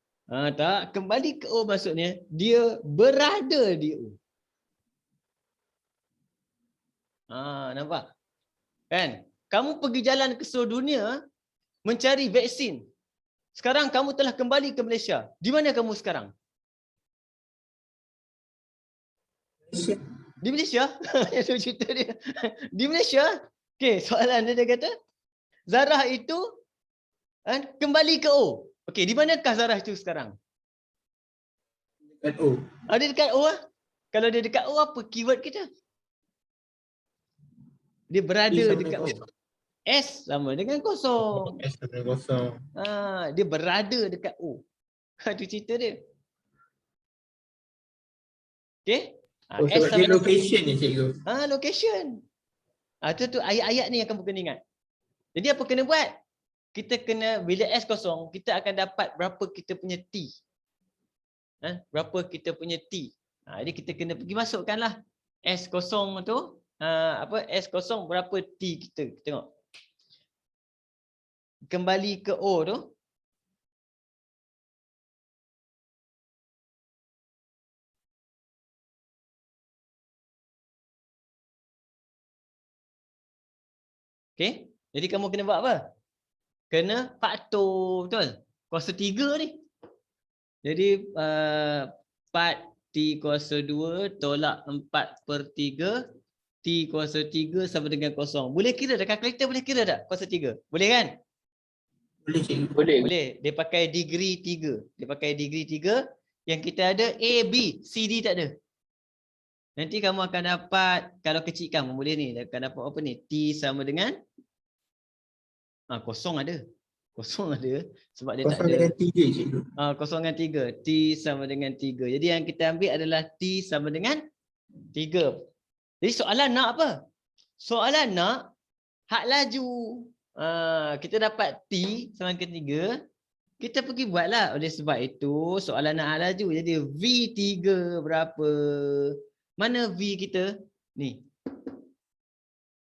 Tak, kembali ke O maksudnya dia berada di O. Nampak? Kan? Kamu pergi jalan ke seluruh dunia mencari vaksin. Sekarang kamu telah kembali ke Malaysia. Di mana kamu sekarang? Malaysia. Di Malaysia? Itu cerita dia. Di Malaysia? Okey, soalan dia kata zarah itu kembali ke O. Okey, di manakah zarah itu sekarang? Dekat O. Ada dekat O lah. Kalau dia dekat O, apa keyword kita? Dia berada Sama dekat O. dengan S sama dengan kosong. S sama dengan kosong. Dia berada dekat O. Itu cerita dia. Okey? Oh, S sebab sama dia dengan location je cikgu. location. Itu ayat-ayat ni yang kamu kena ingat. Jadi apa kena buat? Kita kena, bila S kosong, kita akan dapat berapa kita punya T. Berapa kita punya T. Jadi kita kena pergi masukkanlah S kosong tu. S kosong berapa T kita. Tengok. Kembali ke O tu. Okey. Jadi kamu kena buat apa? Kena faktor, betul? Kuasa 3 ni. Jadi 4 T kuasa 2 tolak 4/3 T kuasa 3 sama dengan kosong. Boleh kira tak? Kalkulator boleh kira tak kuasa 3? Boleh kan? Boleh cikgu. Boleh. Boleh. Dia pakai degree 3. Dia pakai degree 3. Yang kita ada A, B, C, D tak ada. Nanti kamu akan dapat, kalau kecilkan boleh ni, akan dapat apa ni? T sama dengan kosong ada. Kosong ada sebab dia tak Kosong ada. dengan 3 cikgu. Kosong dengan 3. T sama dengan 3. Jadi yang kita ambil adalah T sama dengan 3. Jadi soalan nak apa? Soalan nak had laju. Kita dapat T sama dengan 3. Kita pergi buatlah. Oleh sebab itu soalan nak had laju. Jadi V3 berapa? Mana V kita? Ni.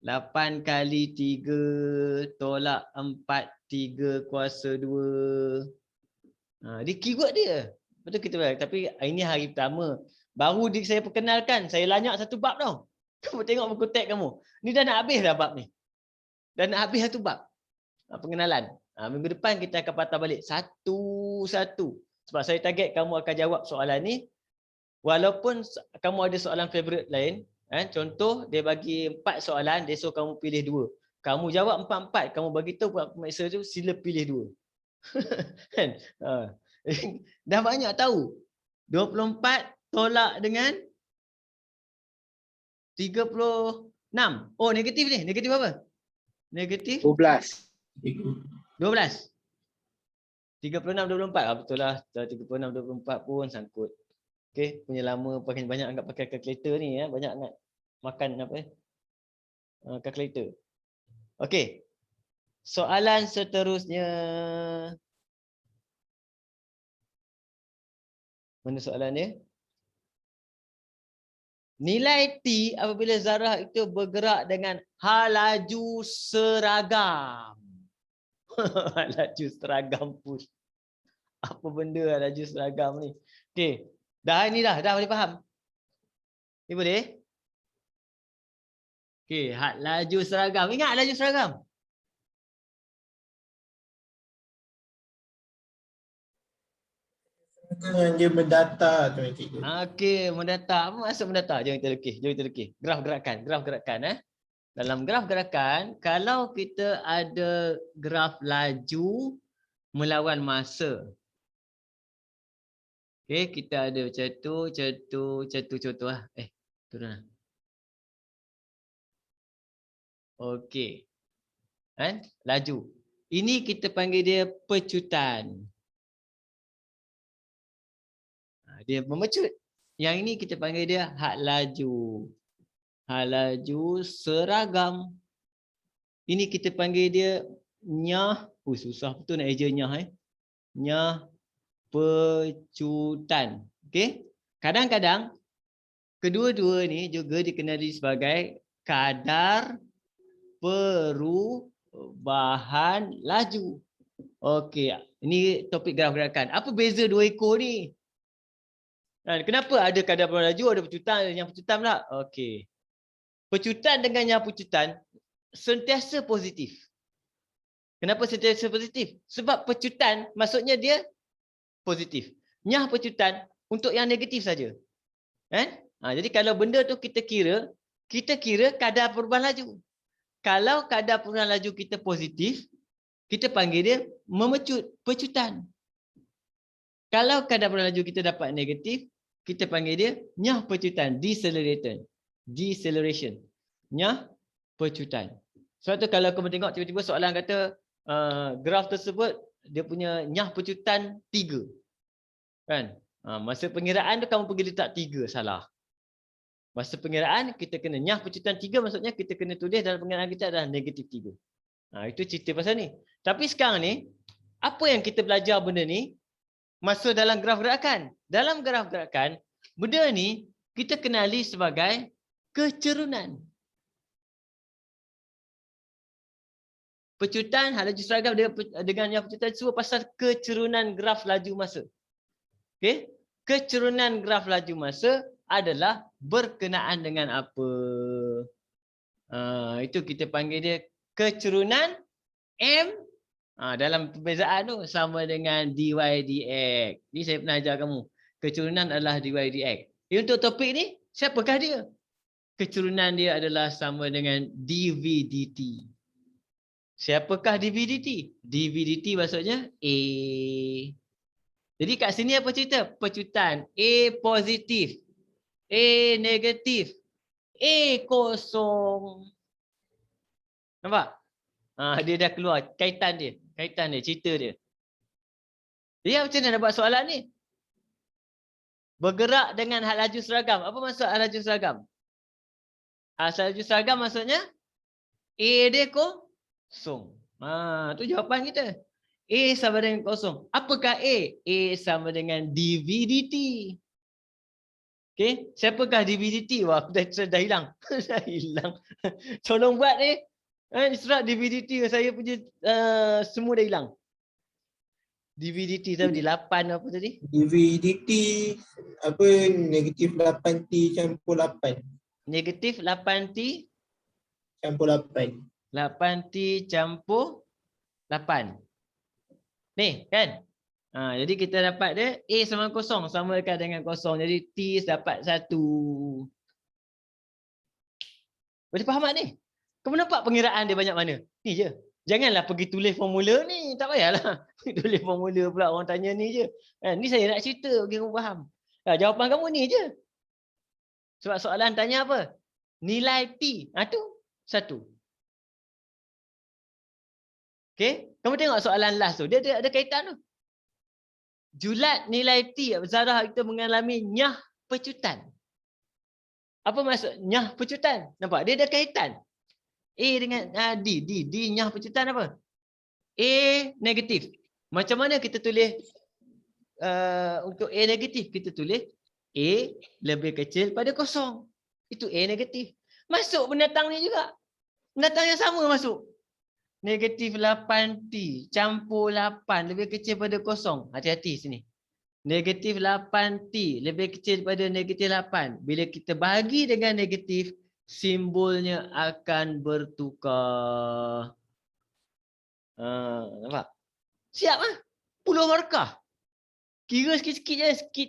8 kali 3 tolak 4 3 kuasa 2. Dia keyword dia. Betul kita buat. Tapi ini hari pertama. Baru saya perkenalkan. Saya lanyak satu bab tau. Kamu tengok buku teks kamu. Ni dah nak habis dah bab ni. Dah nak habis satu bab. Pengenalan. Minggu depan kita akan patah balik satu-satu. Sebab saya target kamu akan jawab soalan ni. Walaupun kamu ada soalan favourite lain. Contoh dia bagi 4 soalan, dia suruh kamu pilih 2. Kamu jawab 4-4, kamu bagi tahu pemeriksa tu sila pilih 2. Kan? Dah banyak tahu. 24 tolak dengan 36. Oh, negatif ni. Negatif apa? Negatif 12. Cikgu. 12. 36 24. Betul lah. 36 24 pun sangkut. Okey, punya lama pakai banyak angkat pakai kalkulator ni ya, banyak angkat makan apa kalkulator. Okey. Soalan seterusnya. Mana soalan dia? Nilai T apabila zarah itu bergerak dengan laju seragam. Laju seragam pun. Apa benda laju seragam ni? Okey. Dah boleh faham? Ni boleh? Okey, had laju seragam. Ingat laju seragam? Yang dia mendata tu cikgu. Okey, mendata. Apa maksud mendata? Jom kita lekis. Graf gerakan. Dalam graf gerakan, kalau kita ada graf laju melawan masa. Okey, kita ada macam tu, contoh lah. Turun lah. Okey. Laju. Ini kita panggil dia pecutan. Dia memecut. Yang ini kita panggil dia had laju. Had laju seragam. Ini kita panggil dia nyah. Susah betul nak eja nyah. Nyah pecutan. Okey. Kadang-kadang kedua-dua ni juga dikenali sebagai kadar perubahan laju. Okey, ini topik graf gerakan. Apa beza dua ekor ni? Kenapa ada kadar perubahan laju, ada pecutan, ada yang pecutan pula? Okey. Pecutan dengan yang pecutan sentiasa positif. Kenapa sentiasa positif? Sebab pecutan maksudnya dia positif. Nyah pecutan untuk yang negatif saja. Jadi kalau benda tu kita kira kadar perubahan laju. Kalau kadar perubahan laju kita positif, kita panggil dia memecut, pecutan. Kalau kadar perubahan laju kita dapat negatif, kita panggil dia nyah pecutan, deceleration. Nyah pecutan. Sebab tu kalau kamu tengok tiba-tiba soalan kata graf tersebut dia punya nyah pecutan 3. Kan? Masa pengiraan tu kamu pergi letak 3, salah. Masa pengiraan kita kena nyah pecutan 3, maksudnya kita kena tulis dalam pengiraan kita adalah negatif 3. Itu cerita pasal ni. Tapi sekarang ni, apa yang kita belajar benda ni masuk dalam graf gerakan. Dalam graf gerakan, benda ni kita kenali sebagai kecerunan. Pecutan, laju seragam dengan yang pecutan semua pasal kecerunan graf laju masa. Okey? Kecerunan graf laju masa adalah berkenaan dengan apa? Itu kita panggil dia kecerunan M. Dalam perbezaan tu sama dengan dy dx. Ni saya pernah ajar kamu. Kecerunan adalah dy dx. Untuk topik ni, siapakah dia? Kecerunan dia adalah sama dengan dv dt. Siapakah dv dt? Dv dt maksudnya A. Jadi kat sini apa cerita? Pecutan A positif, A negatif, A kosong. Nampak? Dia dah keluar kaitan dia, cerita dia. Jadi macam mana nak buat soalan ni? Bergerak dengan hal laju seragam. Apa maksud hal laju seragam? Hal laju seragam maksudnya A dia kosong. Tu jawapan kita. A sama dengan kosong. Apakah A? A sama dengan dv dt. Okey, siapakah dv dt? Wah, dah hilang. Dah hilang. Tolong buat ni. Surat dv dt saya punya semua dah hilang. dv dt tadi 8 apa tadi? dv dt apa negatif 8t campur 8. Negatif 8t campur 8. 8t campur 8. Ni kan? Jadi kita dapat dia A sama kosong, sama dekat dengan kosong. Jadi T dapat 1. Boleh faham tak ni? Kamu nampak pengiraan dia banyak mana? Ni je. Janganlah pergi tulis formula ni. Tak payahlah. Tulis formula pula orang tanya ni je. Ni saya nak cerita bagi kamu faham. Jawapan kamu ni je. Sebab soalan tanya apa? Nilai T. Tu 1. Okey, kamu tengok soalan last tu. Dia ada kaitan tu. Julat nilai T, zarah kita mengalami nyah pecutan. Apa maksud nyah pecutan? Nampak? Dia ada kaitan. A dengan D nyah pecutan apa? A negatif. Macam mana kita tulis untuk A negatif? Kita tulis A lebih kecil pada kosong. Itu A negatif. Masuk binatang ni juga. Binatang yang sama masuk. Negatif 8t campur 8 lebih kecil pada kosong. Hati-hati sini. Negatif 8t lebih kecil pada negatif 8. Bila kita bahagi dengan negatif, simbolnya akan bertukar. Nampak? Siap lah. 10 markah. Kira sikit-sikit je. Sikit,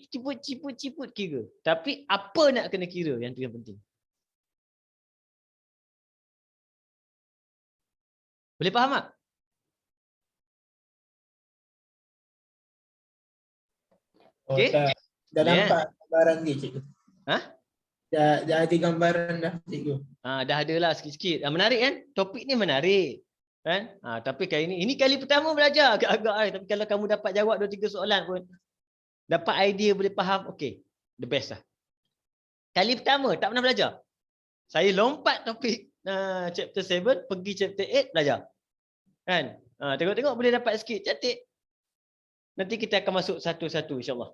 ciput kira. Tapi apa nak kena kira yang tu yang penting. Boleh faham tak? Okey. Dah nampak gambaran dia, cikgu. Dah ada gambaran dah, cikgu. Dah ada lah sikit-sikit. Menarik kan? Topik ni menarik. Kan? Tapi kali ini kali pertama belajar agak-agak. Tapi kalau kamu dapat jawab 2-3 soalan pun, dapat idea, boleh faham, okey. The best lah. Kali pertama, tak pernah belajar. Saya lompat topik chapter 7, pergi chapter 8, belajar. Kan? Tengok-tengok boleh dapat sikit. Cantik. Nanti kita akan masuk satu-satu insyaAllah.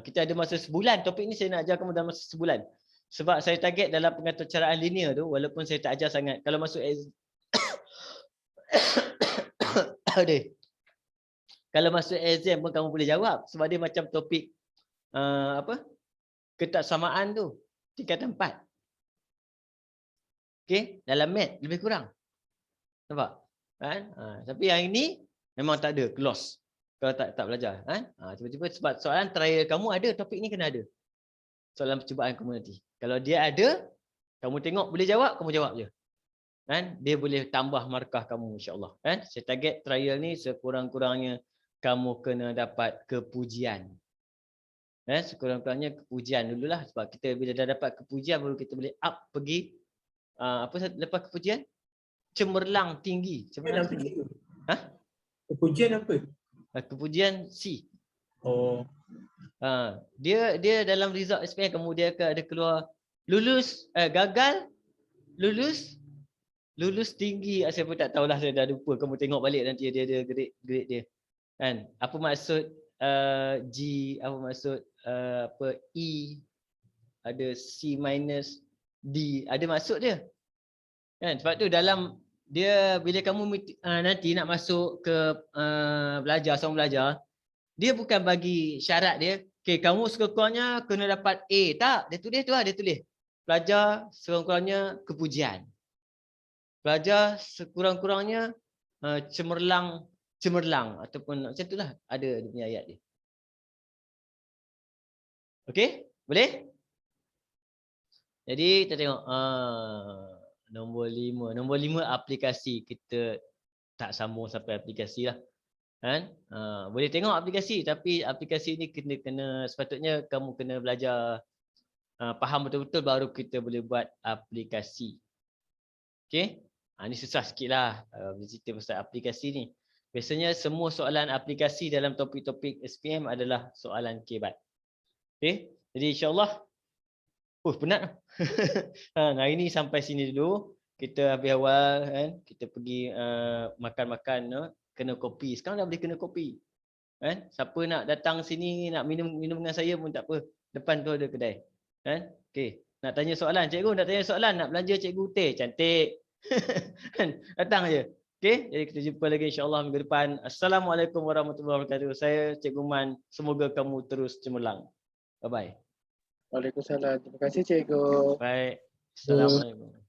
Kita ada masa sebulan. Topik ni saya nak ajar kamu dalam masa sebulan. Sebab saya target dalam pengaturcaraan linear tu, walaupun saya tak ajar sangat. Kalau masuk kalau masuk exam pun kamu boleh jawab. Sebab dia macam topik ketaksamaan tu. Tingkatan 4. Okey, dalam math lebih kurang. Nampak? Kan? Tapi yang ini memang tak ada, close. Kalau tak belajar. Tiba-tiba sebab soalan trial kamu ada, topik ni kena ada. Soalan percubaan kamu nanti. Kalau dia ada, kamu tengok boleh jawab, kamu jawab je. kan, dia boleh tambah markah kamu insya-Allah kan. Saya target trial ni sekurang-kurangnya kamu kena dapat kepujian. Sekurang-kurangnya kepujian dululah, sebab kita bila dah dapat kepujian baru kita boleh up pergi apa lepas kepujian? Cemerlang tinggi. Cemerlang Apa tinggi. cikgu? Ha? Kepujian apa? Kepujian C. Oh. Dia dalam result SPM kamu dia akan ada keluar lulus, gagal, lulus tinggi. Saya pun tak tahulah, saya dah lupa. Kamu tengok balik nanti dia ada grade dia. Kan? Apa maksud G, apa maksud E, ada C minus D, ada maksud dia. Kan? Sebab tu dalam dia bila kamu nanti nak masuk ke belajar, seorang belajar, dia bukan bagi syarat dia, okey kamu sekurang-kurangnya kena dapat A, tak, dia tulis tu lah, dia tulis pelajar sekurang-kurangnya kepujian. Pelajar sekurang-kurangnya cemerlang ataupun macam itulah, ada dia punya ayat dia. Okey, boleh? Jadi kita tengok nombor 5. Nombor 5 aplikasi, kita tak sambung sampai aplikasi lah. Kan? Boleh tengok aplikasi, tapi aplikasi ni kena sepatutnya kamu kena belajar faham betul-betul baru kita boleh buat aplikasi. Okey? Ni susah sikit lah cerita pasal aplikasi ni. Biasanya semua soalan aplikasi dalam topik-topik SPM adalah soalan kebat. Okey? Jadi insya-Allah penat. Hari ni sampai sini dulu. Kita habis awal kan, kita pergi makan-makan, kena kopi. Sekarang dah boleh kena kopi. Kan? Siapa nak datang sini nak minum dengan saya pun tak apa. Depan tu ada kedai. Kan? Okey. Nak tanya soalan, cikgu nak tanya soalan, nak belanja cikgu teh, cantik. Kan? Datang aje. Okey, jadi kita jumpa lagi insya-Allah minggu depan. Assalamualaikum warahmatullahi wabarakatuh. Saya Cikgu Man. Semoga kamu terus cemerlang. Bye bye. Waalaikumsalam. Terima kasih cikgu. Baik. Assalamualaikum.